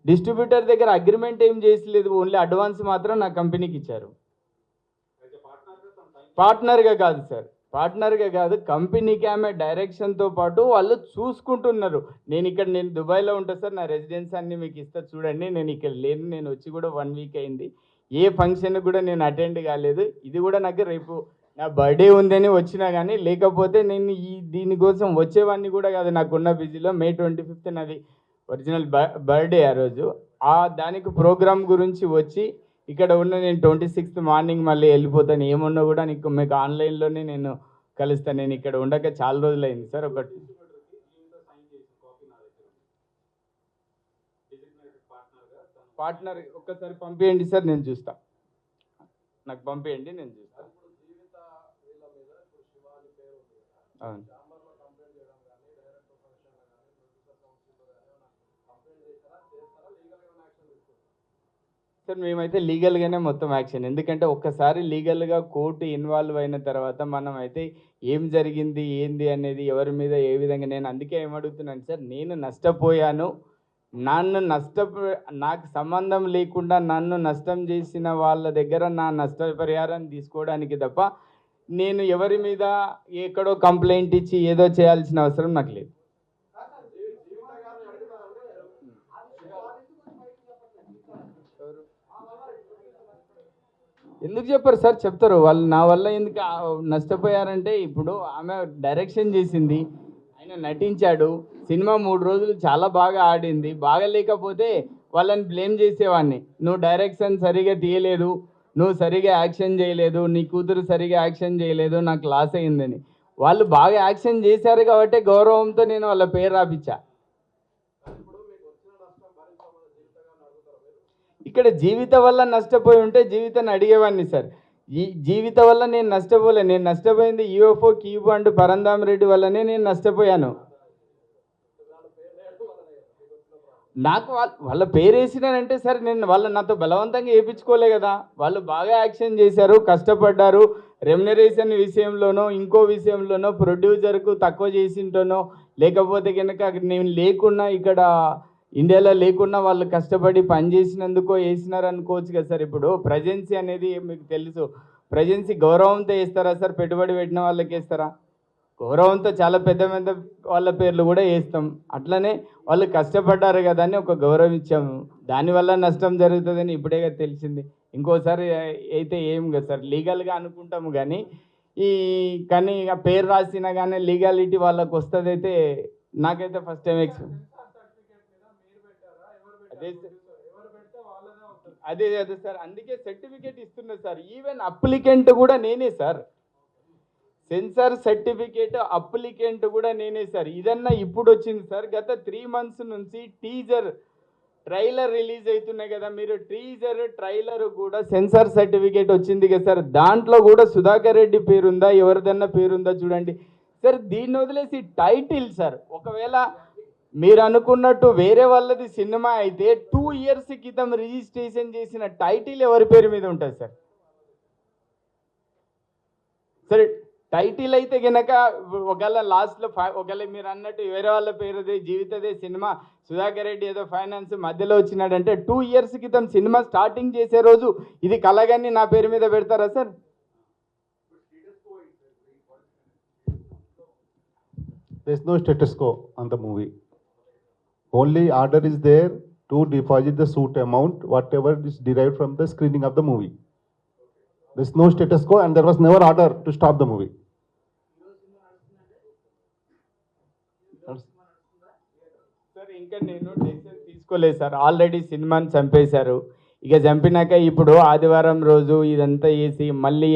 డిస్ట్రిబ్యూటర్ దగ్గర అగ్రిమెంట్ ఏం చేసలేదు, ఓన్లీ అడ్వాన్స్ మాత్రం నా కంపెనీకి ఇచ్చారు. పార్ట్నర్గా కాదు సార్, పార్ట్నర్గా కాదు, కంపెనీకి ఆమె డైరెక్షన్తో పాటు వాళ్ళు చూసుకుంటున్నారు. నేను దుబాయ్లో ఉంటా సార్, నా రెసిడెన్స్ అన్ని మీకు ఇస్తా చూడండి. నేను ఇక్కడ లేను, నేను వచ్చి కూడా 1 వీక్ అయింది. ఏ ఫంక్షన్ కూడా నేను అటెండ్ కాలేదు. ఇది కూడా నాకు రేపు నా బర్త్డే ఉందని వచ్చినా, కానీ లేకపోతే నేను దీనికోసం వచ్చేవాడిని కూడా కాదు. నాకున్న బిజీలో May 25th నాది ఒరిజినల్ బర్త్డే. ఆ రోజు దానికి ప్రోగ్రామ్ గురించి వచ్చి ఇక్కడ ఉన్న నేను 26th మార్నింగ్ మళ్ళీ వెళ్ళిపోతాను. ఏమున్నా కూడా మీకు ఆన్లైన్లోనే నేను కలుస్తాను. నేను ఇక్కడ ఉండక చాలా రోజులు అయింది సార్. ఒకటి పార్ట్నర్ ఒక్కసారి పంపించండి సార్, నేను చూస్తా. నాకు పంపించండి, నేను చూస్తాను. అవును సార్, మేమైతే లీగల్గానే మొత్తం యాక్షన్. ఎందుకంటే ఒక్కసారి లీగల్గా కోర్టు ఇన్వాల్వ్ అయిన తర్వాత మనం అయితే ఏం జరిగింది ఏంది అనేది ఎవరి మీద ఏ విధంగా, నేను అందుకే ఏమడుగుతున్నాను సార్, నేను నష్టపోయాను, నాకు సంబంధం లేకుండా నన్ను నష్టం చేసిన వాళ్ళ దగ్గర నా నష్టపరిహారం తీసుకోవడానికి తప్ప నేను ఎవరి మీద ఎక్కడో కంప్లైంట్ ఇచ్చి ఏదో చేయాల్సిన అవసరం నాకు లేదు. ఎందుకు చెప్పారు సార్? చెప్తారు వాళ్ళు. నా వల్ల ఎందుకు నష్టపోయారంటే, ఇప్పుడు ఆమె డైరెక్షన్ చేసింది, ఆయన నటించాడు, సినిమా 3 రోజులు చాలా బాగా ఆడింది. బాగా లేకపోతే వాళ్ళని బ్లేమ్ చేసేవాడిని, నువ్వు డైరెక్షన్ సరిగా తీయలేదు, నువ్వు సరిగా యాక్షన్ చేయలేదు, నీ కూతురు సరిగా యాక్షన్ చేయలేదు, నాకు లాస్ అయిందని. వాళ్ళు బాగా యాక్షన్ చేశారు కాబట్టి గౌరవంతో నేను వాళ్ళ పేరు రాపిచ్చా. ఇక్కడ జీవిత వల్ల నష్టపోయి ఉంటే జీవితాన్ని అడిగేవాడిని సార్. ఈ జీవిత వల్ల నేను నష్టపోలే. నేను నష్టపోయింది యూఎఫ్ఓ క్యూబ్ అండ్ పరంధామ్ రెడ్డి వల్లనే నేను నష్టపోయాను. నాకు వాళ్ళ పేరు వేసినానంటే సార్, నేను వాళ్ళు నాతో బలవంతంగా వేయించుకోలే కదా. వాళ్ళు బాగా యాక్షన్ చేశారు, కష్టపడ్డారు. రెమ్యునరేషన్ విషయంలోనో ఇంకో విషయంలోనో ప్రొడ్యూసర్కు తక్కువ చేసింటోనో, లేకపోతే కనుక నేను లేకున్నా, ఇక్కడ ఇండియాలో లేకున్నా వాళ్ళు కష్టపడి పనిచేసినందుకో వేసినారు అనుకోవచ్చు కదా సార్. ఇప్పుడు ప్రజెన్సీ అనేది మీకు తెలుసు, ప్రజెన్సీ గౌరవంతో వేస్తారా సార్? పెట్టుబడి పెట్టిన వాళ్ళకి వేస్తారా? గౌరవంతో చాలా పెద్ద పెద్ద వాళ్ళ పేర్లు కూడా వేస్తాం. అట్లనే వాళ్ళు కష్టపడ్డారు కదా అని ఒక గౌరవం ఇచ్చాము. దానివల్ల నష్టం జరుగుతుందని ఇప్పుడే కదా తెలిసింది. ఇంకోసారి అయితే ఏం కదా సార్, లీగల్గా అనుకుంటాము కానీ కానీ ఇక పేరు రాసినా కానీ లీగాలిటీ వాళ్ళకు వస్తుంది అయితే నాకైతే ఫస్ట్ టైం అదే అదే సార్, అందుకే సర్టిఫికేట్ ఇస్తున్నా సార్. ఈవెన్ అప్లికెంట్ కూడా నేనే సార్. సెన్సార్ సర్టిఫికేట్ అప్లికెంట్ కూడా నేనే సార్. ఇదన్నా ఇప్పుడు వచ్చింది సార్. గత 3 months నుంచి టీజర్ ట్రైలర్ రిలీజ్ అవుతున్నాయి కదా, మీరు టీజర్ ట్రైలర్ కూడా సెన్సార్ సర్టిఫికేట్ వచ్చింది కదా సార్. దాంట్లో కూడా సుధాకర్ రెడ్డి పేరుందా, ఎవరిదన్నా పేరుందా చూడండి సార్. దీన్ని వదిలేసి టైటిల్ సార్, ఒకవేళ మీరు అనుకున్నట్టు వేరే వాళ్ళది సినిమా అయితే 2 years క్రితం రిజిస్ట్రేషన్ చేసిన టైటిల్ ఎవరి పేరు మీద ఉంటుంది సార్? సరే, టైటిల్ అయితే కనుక ఒకవేళ లాస్ట్లో ఒకవేళ మీరు అన్నట్టు వేరే వాళ్ళ పేరుదే జీవితదే సినిమా, సుధాకర్ రెడ్డి ఏదో ఫైనాన్స్ మధ్యలో వచ్చినాడంటే 2 years క్రితం సినిమా స్టార్టింగ్ చేసే రోజు ఇది కలగాని నా పేరు మీద పెడతారా sir? There is no status quo on the movie. Only order is there to deposit the suit amount, whatever is derived from the screening of the movie. There is no status quo and there was never order to stop the movie. Sir ఇంకా నేను decision తీసుకోలేదు sir. Already సినిమాని చంపేశారు. ఇక చంపినాక ఇప్పుడు ఆదివారం రోజు ఇదంతా వేసి మళ్ళీ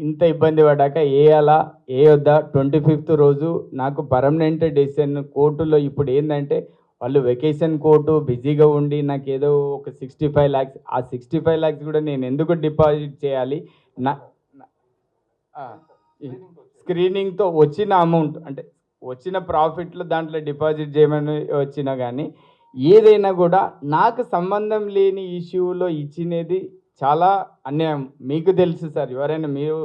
ఇంత ఇబ్బంది పడ్డాక వేయాలా వేయొద్దా? 25th రోజు నాకు పర్మనెంట్ డెసిషన్ కోర్టులో. ఇప్పుడు ఏంటంటే వాళ్ళు వెకేషన్ కోర్టు బిజీగా ఉండి నాకు ఏదో ఒక 65 lakhs, ఆ 65 lakhs కూడా నేను ఎందుకు డిపాజిట్ చేయాలి? నా స్క్రీనింగ్తో వచ్చిన అమౌంట్ అంటే వచ్చిన ప్రాఫిట్లో దాంట్లో డిపాజిట్ చేయమని వచ్చినా కానీ ఏదైనా కూడా నాకు సంబంధం లేని ఇష్యూలో ఇచ్చినది చాలా అన్యాయం. మీకు తెలుసు సార్, ఎవరైనా మీరు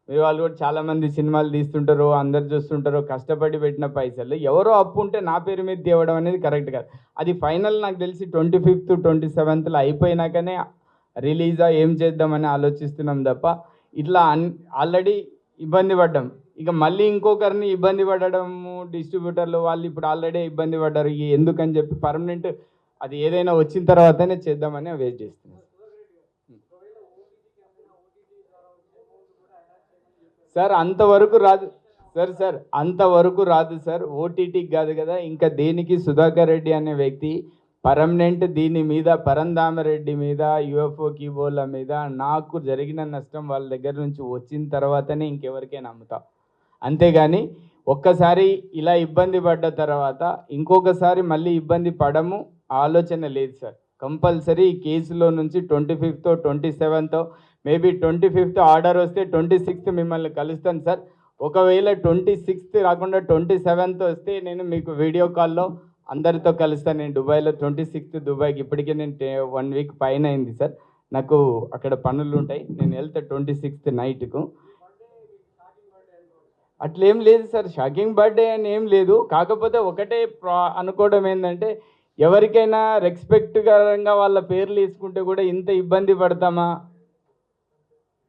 వాళ్ళు కూడా చాలామంది సినిమాలు తీస్తుంటారు, అందరు చూస్తుంటారు, కష్టపడి పెట్టిన పైసలు ఎవరో అప్పు ఉంటే నా పేరు మీద తేవడం అనేది కరెక్ట్ కాదు. అది ఫైనల్ నాకు తెలిసి 25th 27th అయిపోయినాకనే రిలీజా ఏం చేద్దామని ఆలోచిస్తున్నాం తప్ప ఇట్లా ఆల్రెడీ ఇబ్బంది పడ్డాం. ఇక మళ్ళీ ఇంకొకరిని ఇబ్బంది పడడము, డిస్ట్రిబ్యూటర్లు వాళ్ళు ఇప్పుడు ఆల్రెడీ ఇబ్బంది పడ్డారు. ఎందుకని చెప్పి పర్మనెంట్ అది ఏదైనా వచ్చిన తర్వాతనే చేద్దామని వెయిట్ చేస్తున్నాం సార్. అంతవరకు రాదు సార్, అంతవరకు రాదు సార్. ఓటీటీకి కాదు కదా, ఇంకా దేనికి సుధాకర్ రెడ్డి అనే వ్యక్తి పర్మనెంట్ దీని మీద పరంధామరెడ్డి మీద యూఎఫ్ఓ కీబోర్డ్ల మీద నాకు జరిగిన నష్టం వాళ్ళ దగ్గర నుంచి వచ్చిన తర్వాతనే ఇంకెవరికైనా అమ్ముతా. అంతేగాని ఒక్కసారి ఇలా ఇబ్బంది పడ్డ తర్వాత ఇంకొకసారి మళ్ళీ ఇబ్బంది పడము ఆలోచన లేదు సార్. కంపల్సరీ ఈ కేసులో నుంచి 25th 27th maybe 25th order వస్తే 26th మిమ్మల్ని కలుస్తాను సార్. ఒకవేళ 26th రాకుండా 27th వస్తే నేను మీకు వీడియో కాల్లో అందరితో కలుస్తాను. నేను దుబాయ్లో 26th దుబాయ్కి ఇప్పటికే నేను 1 week పైన అయింది సార్. నాకు అక్కడ పనులు ఉంటాయి, నేను వెళ్తే 26th నైట్కు. అట్లేం లేదు సార్, షాకింగ్ బర్త్డే అని ఏం లేదు. కాకపోతే ఒకటే అనుకోవడం ఏంటంటే ఎవరికైనా రెస్పెక్ట్కరంగా వాళ్ళ పేర్లు వేసుకుంటే కూడా ఇంత ఇబ్బంది పడతామా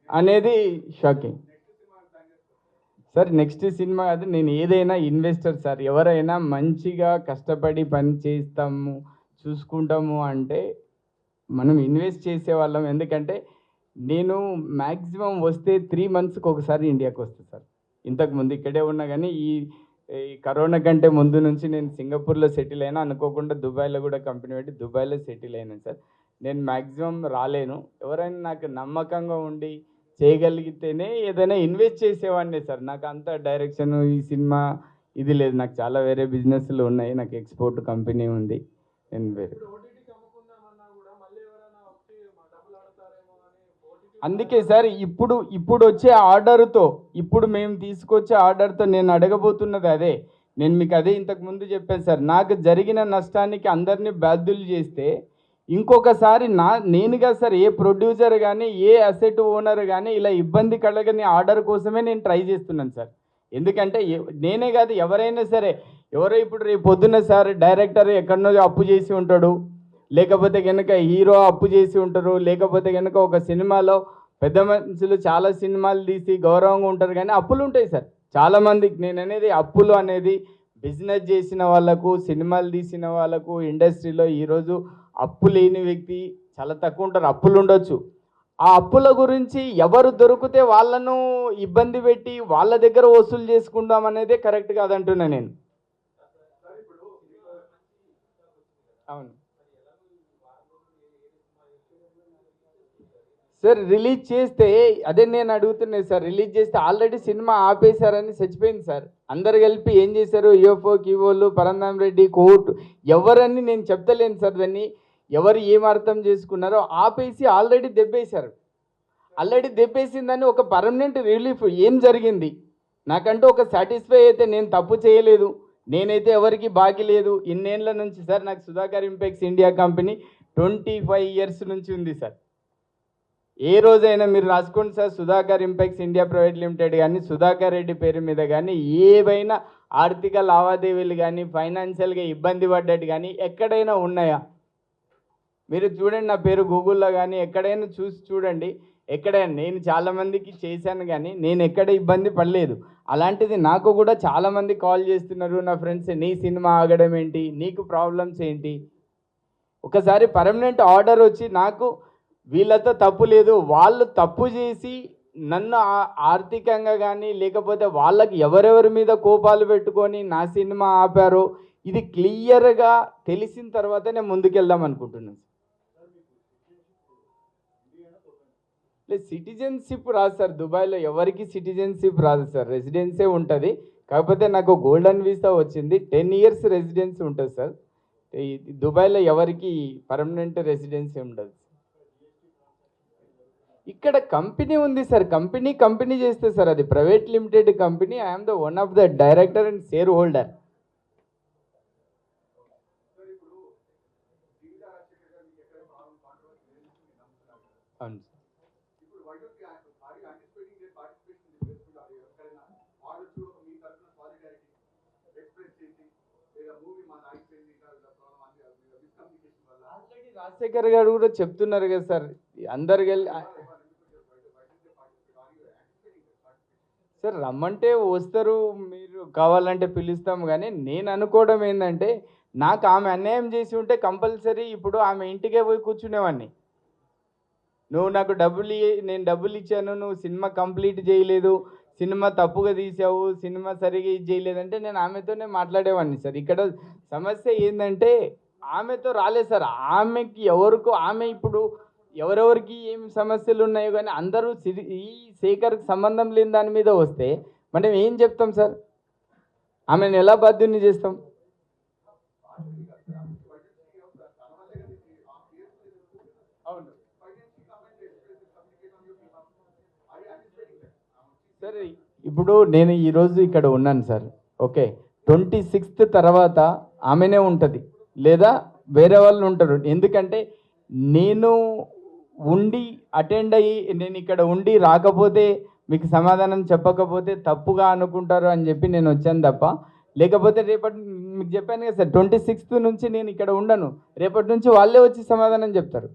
అనేది షాకింగ్. సార్ నెక్స్ట్ సినిమా అది నేను ఏదైనా ఇన్వెస్టర్ సార్, ఎవరైనా మంచిగా కష్టపడి పని చేస్తాము చూసుకుంటాము అంటే మనం ఇన్వెస్ట్ చేసేవాళ్ళం. ఎందుకంటే నేను మ్యాక్సిమం వస్తే 3 మంత్స్కి ఒకసారి ఇండియాకి వస్తాను సార్. ఇంతకుముందు ఇక్కడే ఉన్నా కానీ ఈ ఈ కరోనా కంటే ముందు నుంచి నేను సింగపూర్లో సెటిల్ అయినా, అనుకోకుండా దుబాయ్లో కూడా కంపెనీ పెట్టి దుబాయ్లో సెటిల్ అయినాను సార్. నేను మ్యాక్సిమం రాలేను. ఎవరైనా నాకు నమ్మకంగా ఉండి చేయగలిగితేనే ఏదైనా ఇన్వెస్ట్ చేసేవాడిని సార్. నాకు అంత డైరెక్షన్ ఈ సినిమా ఇది లేదు. నాకు చాలా వేరే బిజినెస్లు ఉన్నాయి. నాకు ఎక్స్పోర్ట్ కంపెనీ ఉంది. నేను వేరే అందుకే సార్ ఇప్పుడు వచ్చే ఆర్డర్తో, ఇప్పుడు మేము తీసుకొచ్చే ఆర్డర్తో నేను అడగబోతున్నది అదే. నేను మీకు అదే ఇంతకు ముందు చెప్పాను సార్. నాకు జరిగిన నష్టానికి అందరినీ బాధ్యులు చేస్తే ఇంకొకసారి నేనుగా సార్ ఏ ప్రొడ్యూసర్ కానీ ఏ అసెట్ ఓనర్ కానీ ఇలా ఇబ్బంది కలగని ఆర్డర్ కోసమే నేను ట్రై చేస్తున్నాను సార్. ఎందుకంటే నేనే కాదు, ఎవరైనా సరే, ఎవరో ఇప్పుడు రేపు పొద్దున్న సార్ డైరెక్టర్ ఎక్కడనో అప్పు చేసి ఉంటాడు, లేకపోతే కనుక హీరో అప్పు చేసి ఉంటారు, లేకపోతే కనుక ఒక సినిమాలో పెద్ద మనుషులు చాలా సినిమాలు తీసి గౌరవంగా ఉంటారు, కానీ అప్పులు ఉంటాయి సార్ చాలామందికి. నేను అనేది అప్పులు అనేది బిజినెస్ చేసిన వాళ్ళకు, సినిమాలు తీసిన వాళ్ళకు ఇండస్ట్రీలో ఈరోజు అప్పు లేని వ్యక్తి చాలా తక్కువ ఉంటారు. అప్పులు ఉండొచ్చు. ఆ అప్పుల గురించి ఎవరు దొరికితే వాళ్ళను ఇబ్బంది పెట్టి వాళ్ళ దగ్గర వసూలు చేసుకుందాం అనేదే కరెక్ట్ కాదంటున్నా నేను. అవును సార్, రిలీజ్ చేస్తే అదే నేను అడుగుతున్నాను సార్. రిలీజ్ చేస్తే ఆల్రెడీ సినిమా ఆపేశారని చచ్చిపోయింది సార్. అందరు కలిపి ఏం చేశారు, యూఎఫ్ఓ కీవోలు, పరంధాం రెడ్డి, కోర్టు, ఎవరని నేను చెప్తలేను సార్. దాన్ని ఎవరు ఏం అర్థం చేసుకున్నారో ఆపేసి ఆల్రెడీ దెబ్బేశారు. ఆల్రెడీ దెబ్బేసిందని ఒక పర్మనెంట్ రిలీఫ్ ఏం జరిగింది నాకంటూ ఒక సాటిస్ఫై అయితే నేను తప్పు చేయలేదు, నేనైతే ఎవరికి బాకీ లేదు. ఇన్నేళ్ళ నుంచి సార్ నాకు Sudhakar Impex India company 25 years నుంచి ఉంది సార్. ఏ రోజైనా మీరు రాసుకోండి sir, Sudhakar Impex India Private limited కానీ సుధాకర్ రెడ్డి పేరు మీద కానీ ఏవైనా ఆర్థిక లావాదేవీలు కానీ ఫైనాన్షియల్గా ఇబ్బంది పడ్డట్టు కానీ ఎక్కడైనా ఉన్నాయా? మీరు చూడండి, నా పేరు గూగుల్లో కానీ ఎక్కడైనా చూసి చూడండి. ఎక్కడైనా నేను చాలామందికి చేశాను కానీ నేను ఎక్కడ ఇబ్బంది పడలేదు. అలాంటిది నాకు కూడా చాలామంది కాల్ చేస్తున్నారు నా ఫ్రెండ్స్, నీ సినిమా ఆగడం ఏంటి, నీకు ప్రాబ్లమ్స్ ఏంటి. ఒకసారి పర్మనెంట్ ఆర్డర్ వచ్చి నాకు వీళ్ళతో తప్పు లేదు, వాళ్ళు తప్పు చేసి నన్ను ఆర్థికంగా కానీ లేకపోతే వాళ్ళకి ఎవరెవరి మీద కోపాలు పెట్టుకొని నా సినిమా ఆపారో ఇది క్లియర్గా తెలిసిన తర్వాత నేను ముందుకెళ్దాం అనుకుంటున్నాను. లేదు, సిటిజన్షిప్ రాదు సార్. దుబాయ్లో ఎవరికి సిటిజన్షిప్ రాదు సార్, రెసిడెన్సే ఉంటుంది. కాకపోతే నాకు గోల్డెన్ వీసా వచ్చింది, 10 ఇయర్స్ రెసిడెన్సీ ఉంటుంది సార్. దుబాయ్లో ఎవరికి పర్మనెంట్ రెసిడెన్సీ ఉండదు. ఇక్కడ కంపెనీ ఉంది సార్, కంపెనీ చేస్తే సార్ అది private limited company. I'm the one of the director and share holder. అవును ఆల్రెడీ రాజశేఖర్ గారు కూడా చెప్తున్నారు కదా సార్, అందరు సార్ రమ్మంటే వస్తారు, మీరు కావాలంటే పిలుస్తాము. కానీ నేను అనుకోవడం ఏంటంటే నాకు ఆమె అన్యాయం చేసి ఉంటే కంపల్సరీ ఇప్పుడు ఆమె ఇంటికే పోయి కూర్చునేవాడిని. నువ్వు నాకు నేను డబ్బులు ఇచ్చాను, నువ్వు సినిమా కంప్లీట్ చేయలేదు, సినిమా తప్పుగా తీసావు, సినిమా సరిగా ఇది చేయలేదంటే నేను ఆమెతోనే మాట్లాడేవాడిని సార్. ఇక్కడ సమస్య ఏంటంటే ఆమెతో రాలేదు సార్. ఆమెకి ఆమె ఇప్పుడు ఎవరెవరికి ఏం సమస్యలు ఉన్నాయో కానీ అందరూ ఈ శేఖర్కి సంబంధం లేని దాని మీద వస్తే మనం ఏం చెప్తాం సార్? ఆమెను ఎలా బాధ్యుని చేస్తాం? అవును సరే, ఇప్పుడు నేను ఈరోజు ఇక్కడ ఉన్నాను సార్. ఓకే, 26th తర్వాత ఆమెనే ఉంటుంది లేదా వేరే వాళ్ళు ఉంటారు. ఎందుకంటే నేను ఉండి అటెండ్ అయ్యి నేను ఇక్కడ ఉండి రాకపోతే మీకు సమాధానం చెప్పకపోతే తప్పుగా అనుకుంటారు అని చెప్పి నేను వచ్చాను తప్ప, లేకపోతే రేపటి మీకు చెప్పాను కదా సార్ 26th నుంచి నేను ఇక్కడ ఉండను. రేపటి నుంచి వాళ్ళే వచ్చి సమాధానం చెప్తారు.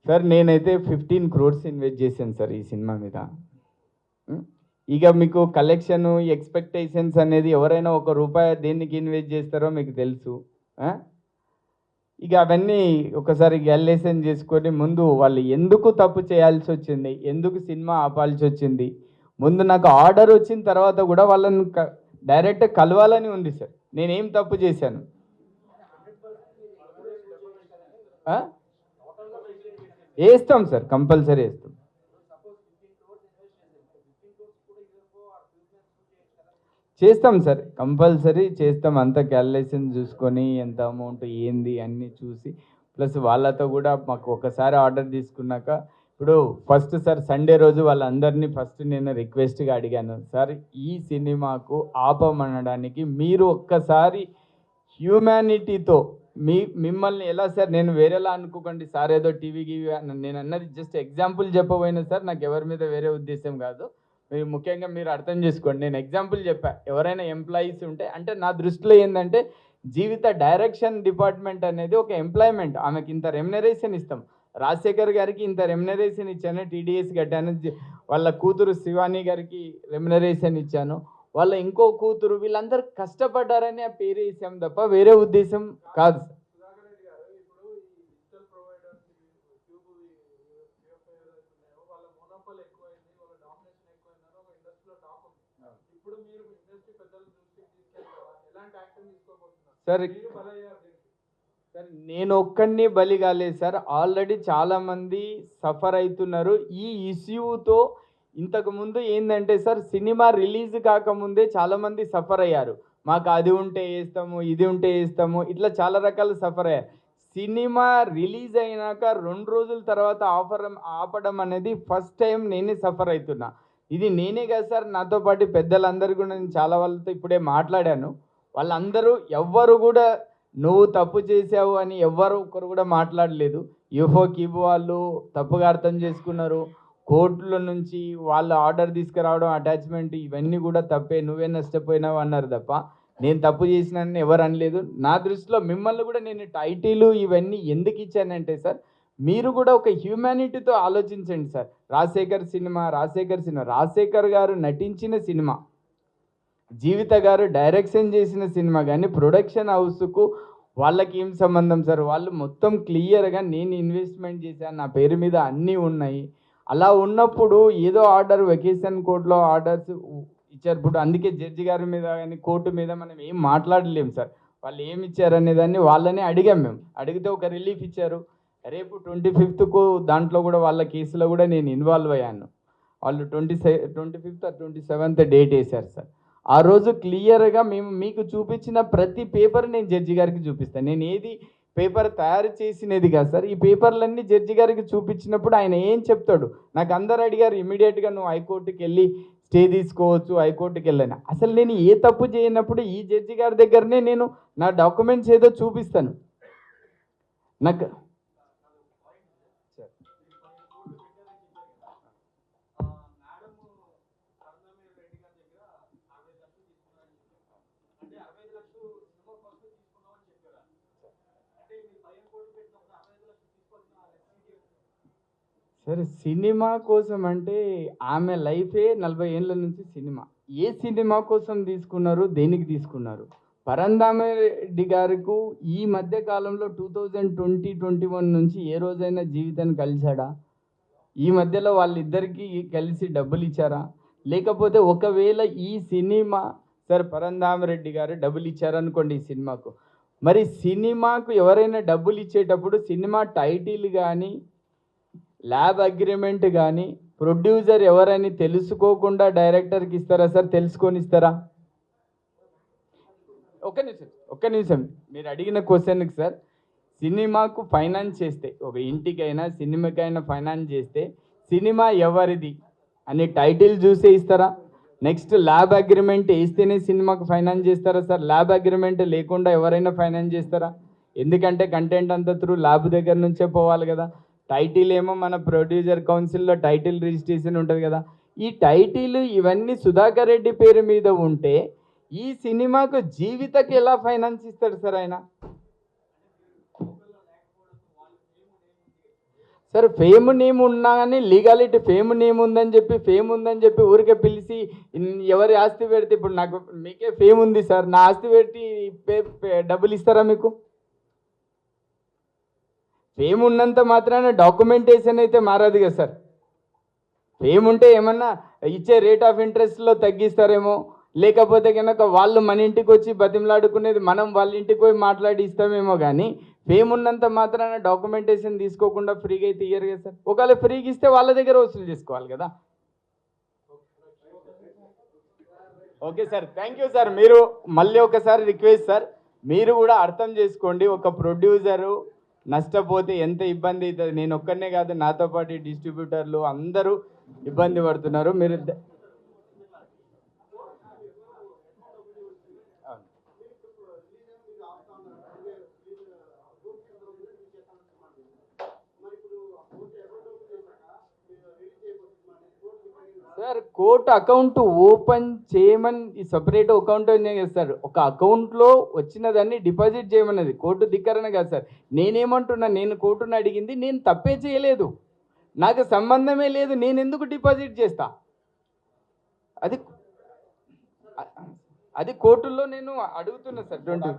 సార్ నేనైతే 15 crores ఇన్వెస్ట్ చేశాను సార్ ఈ సినిమా మీద. ఇక మీకు కలెక్షన్ ఎక్స్పెక్టేషన్స్ అనేది ఎవరైనా ₹1 దేనికి ఇన్వెస్ట్ చేస్తారో మీకు తెలుసు. ఇక అవన్నీ ఒకసారి గ్యాలేషన్ చేసుకొని ముందు వాళ్ళు ఎందుకు తప్పు చేయాల్సి వచ్చింది, ఎందుకు సినిమా ఆపాల్సి వచ్చింది, ముందు నాకు ఆర్డర్ వచ్చిన తర్వాత కూడా వాళ్ళని డైరెక్ట్ కలవాలని ఉంది సార్. నేనేం తప్పు చేశాను? వేస్తాం సార్, కంపల్సరీ వేస్తాం. చేస్తాం సార్, కంపల్సరీ చేస్తాం. అంత క్యాలిక్యులేషన్ చూసుకొని ఎంత అమౌంట్ ఏంది అన్నీ చూసి, ప్లస్ వాళ్ళతో కూడా మాకు ఒకసారి ఆర్డర్ తీసుకున్నాక ఇప్పుడు ఫస్ట్ సార్ సండే రోజు వాళ్ళందరినీ ఫస్ట్ నేను రిక్వెస్ట్గా అడిగాను, సార్ ఈ సినిమాకు ఆపమనడానికి మీరు ఒక్కసారి హ్యూమానిటీతో మిమ్మల్ని ఎలా సార్, నేను వేరేలా అనుకోకండి సార్, ఏదో టీవీకి నేను అన్నది జస్ట్ ఎగ్జాంపుల్ చెప్పబోయినా సార్, నాకు ఎవరి మీద వేరే ఉద్దేశం కాదు. మీరు ముఖ్యంగా మీరు అర్థం చేసుకోండి, నేను ఎగ్జాంపుల్ చెప్పా. ఎవరైనా ఎంప్లాయీస్ ఉంటే అంటే నా దృష్టిలో ఏంటంటే జీవిత డైరెక్షన్ డిపార్ట్మెంట్ అనేది ఒక ఎంప్లాయ్మెంట్. ఆమెకి ఇంత రెమ్యునరేషన్ ఇస్తాం. రాజశేఖర్ గారికి ఇంత రెమ్యునరేషన్ ఇచ్చాను, టీడీఎస్ కట్టాను. వాళ్ళ కూతురు శివాని గారికి రెమ్యునరేషన్ ఇచ్చాను, వాళ్ళ ఇంకో కూతురు, వీళ్ళందరూ కష్టపడ్డారని ఆ పేరు ఇచ్చాం తప్ప వేరే ఉద్దేశం కాదు. సార్ సార్ నేను ఒక్కడిని బలి కాలేదు సార్, ఆల్రెడీ చాలామంది సఫర్ అవుతున్నారు ఈ ఇష్యూతో. ఇంతకుముందు ఏంటంటే సార్, సినిమా రిలీజ్ కాకముందే చాలామంది సఫర్ అయ్యారు. మాకు అది ఉంటే వేస్తాము, ఇది ఉంటే వేస్తాము, ఇట్లా చాలా రకాలు సఫర్ అయ్యారు. సినిమా రిలీజ్ అయినాక 2 రోజుల తర్వాత ఆపడం అనేది ఫస్ట్ టైం నేనే సఫర్ అవుతున్నా. ఇది నేనే కదా సార్, నాతో పాటు పెద్దలందరూ కూడా నేను చాలా వాళ్ళతో ఇప్పుడే మాట్లాడాను. వాళ్ళందరూ ఎవ్వరు కూడా నువ్వు తప్పు చేసావు అని ఎవ్వరు ఒకరు కూడా మాట్లాడలేదు. యూఫో కీబు వాళ్ళు తప్పుగా అర్థం చేసుకున్నారు. కోర్టుల నుంచి వాళ్ళు ఆర్డర్ తీసుకురావడం, అటాచ్మెంట్, ఇవన్నీ కూడా తప్పే, నువ్వే నష్టపోయినావు అన్నారు తప్ప నేను తప్పు చేసినానని ఎవరు అనలేదు. నా దృష్టిలో మిమ్మల్ని కూడా నేను టైటిల్ ఇవన్నీ ఎందుకు ఇచ్చానంటే సార్, మీరు కూడా ఒక హ్యూమానిటీతో ఆలోచించండి సార్. రాజశేఖర్ గారు నటించిన సినిమా, జీవిత గారు డైరెక్షన్ చేసిన సినిమా, కానీ ప్రొడక్షన్ హౌస్కు వాళ్ళకి ఏం సంబంధం సార్? వాళ్ళు మొత్తం క్లియర్గా నేను ఇన్వెస్ట్మెంట్ చేశాను, నా పేరు మీద అన్నీ ఉన్నాయి. అలా ఉన్నప్పుడు ఏదో ఆర్డర్ వెకేషన్ కోర్టులో ఆర్డర్స్ ఇచ్చారు. ఇప్పుడు అందుకే జడ్జి గారి మీద కానీ కోర్టు మీద మనం ఏం మాట్లాడలేము సార్. వాళ్ళు ఏమి ఇచ్చారనే దాన్ని వాళ్ళనే అడిగాం. మేము అడిగితే ఒక రిలీఫ్ ఇచ్చారు. రేపు 25కు దాంట్లో కూడా వాళ్ళ కేసులో కూడా నేను ఇన్వాల్వ్ అయ్యాను. వాళ్ళు 25th or 27th డేట్ వేశారు సార్. ఆ రోజు క్లియర్గా మేము మీకు చూపించిన ప్రతి పేపర్ నేను జడ్జి గారికి చూపిస్తాను. నేను ఏది పేపర్ తయారు చేసినది కాదు సార్. ఈ పేపర్లన్నీ జడ్జి గారికి చూపించినప్పుడు ఆయన ఏం చెప్తాడు? నాకు అందరు అడిగారు ఇమీడియట్గా నువ్వు హైకోర్టుకి వెళ్ళి స్టే తీసుకోవచ్చు, హైకోర్టుకి వెళ్ళాను. అసలు నేను ఏ తప్పు చేయనప్పుడు ఈ జడ్జి గారి దగ్గరనే నేను నా డాక్యుమెంట్స్ ఏదో చూపిస్తాను. నాకు సరే, సినిమా కోసం అంటే ఆమె లైఫే 40 ఏళ్ళ నుంచి సినిమా. ఏ సినిమా కోసం తీసుకున్నారు, దేనికి తీసుకున్నారు? పరంధామరెడ్డి గారికి ఈ మధ్య కాలంలో 2020-21 నుంచి ఏ రోజైనా జీవితాన్ని కలిశాడా? ఈ మధ్యలో వాళ్ళిద్దరికీ కలిసి డబ్బులు ఇచ్చారా? లేకపోతే ఒకవేళ ఈ సినిమా సార్ పరంధామరెడ్డి గారు డబ్బులు ఇచ్చారనుకోండి ఈ సినిమాకు, మరి సినిమాకు ఎవరైనా డబ్బులు ఇచ్చేటప్పుడు సినిమా టైటిల్ కానీ ల్యాబ్ అగ్రిమెంట్ కానీ ప్రొడ్యూసర్ ఎవరని తెలుసుకోకుండా డైరెక్టర్కి ఇస్తారా సార్? తెలుసుకొని ఇస్తారా? ఒక్క నిమిషం మీరు అడిగిన క్వశ్చన్కి సార్, సినిమాకు ఫైనాన్స్ చేస్తే, ఒక ఇంటికైనా సినిమాకైనా ఫైనాన్స్ చేస్తే సినిమా ఎవరిది అని టైటిల్ చూసే ఇస్తారా? నెక్స్ట్ ల్యాబ్ అగ్రిమెంట్ వేస్తేనే సినిమాకు ఫైనాన్స్ చేస్తారా సార్? ల్యాబ్ అగ్రిమెంట్ లేకుండా ఎవరైనా ఫైనాన్స్ చేస్తారా? ఎందుకంటే కంటెంట్ అంతా త్రూ ల్యాబ్ దగ్గర నుంచే పోవాలి కదా. టైటిల్ ఏమో మన ప్రొడ్యూసర్ కౌన్సిల్లో టైటిల్ రిజిస్ట్రేషన్ ఉంటుంది కదా. ఈ టైటిల్ ఇవన్నీ సుధాకర్ రెడ్డి పేరు మీద ఉంటే ఈ సినిమాకు జీవితకి ఎలా ఫైనాన్స్ ఇస్తాడు సార్ ఆయన? సార్ ఫేమ్ నేమ్ ఉన్నా కానీ లీగాలిటీ ఫేమ్ నేమ్ ఉందని చెప్పి ఫేమ్ ఉందని చెప్పి ఊరికే పిలిచి ఎవరి ఆస్తి పెడితే ఇప్పుడు నాకు మీకే ఫేమ్ ఉంది సార్, నా ఆస్తి పెట్టి డబ్బులు ఇస్తారా మీకు? ఫేమ్ ఉన్నంత మాత్రాన డాక్యుమెంటేషన్ అయితే మారదు కదా సార్. ఫేమ్ ఉంటే ఏమన్నా ఇచ్చే రేట్ ఆఫ్ ఇంట్రెస్ట్లో తగ్గిస్తారేమో, లేకపోతే కనుక వాళ్ళు మన ఇంటికి వచ్చి బతిమలాడుకునేది మనం వాళ్ళ ఇంటికి పోయి మాట్లాడి ఇస్తామేమో, కానీ ఫేమ్ ఉన్నంత మాత్రాన డాక్యుమెంటేషన్ తీసుకోకుండా ఫ్రీగా అయితే ఇయ్యరు కదా సార్. ఒకవేళ ఫ్రీగా ఇస్తే వాళ్ళ దగ్గర వసూలు చేసుకోవాలి కదా. Okay sir, thank you sir. మీరు మళ్ళీ ఒకసారి రిక్వెస్ట్ సార్, మీరు కూడా అర్థం చేసుకోండి, ఒక ప్రొడ్యూసరు నష్టపోతే ఎంత ఇబ్బంది అవుతుంది. నేను ఒక్కనే కాదు, నాతో పాటు డిస్ట్రిబ్యూటర్లు అందరూ ఇబ్బంది పడుతున్నారు. మీరు సార్ కోర్టు అకౌంట్ ఓపెన్ చేయమని సపరేట్ అకౌంట్ కదా సార్. ఒక అకౌంట్లో వచ్చినదాన్ని డిపాజిట్ చేయమన్నది కోర్టు ధిక్కరణ కాదు సార్. నేనేమంటున్నా, నేను కోర్టును అడిగింది, నేను తప్పే చేయలేదు, నాకు సంబంధమే లేదు, నేను ఎందుకు డిపాజిట్ చేస్తా? అది అది కోర్టులో నేను అడుగుతున్నా సార్. 20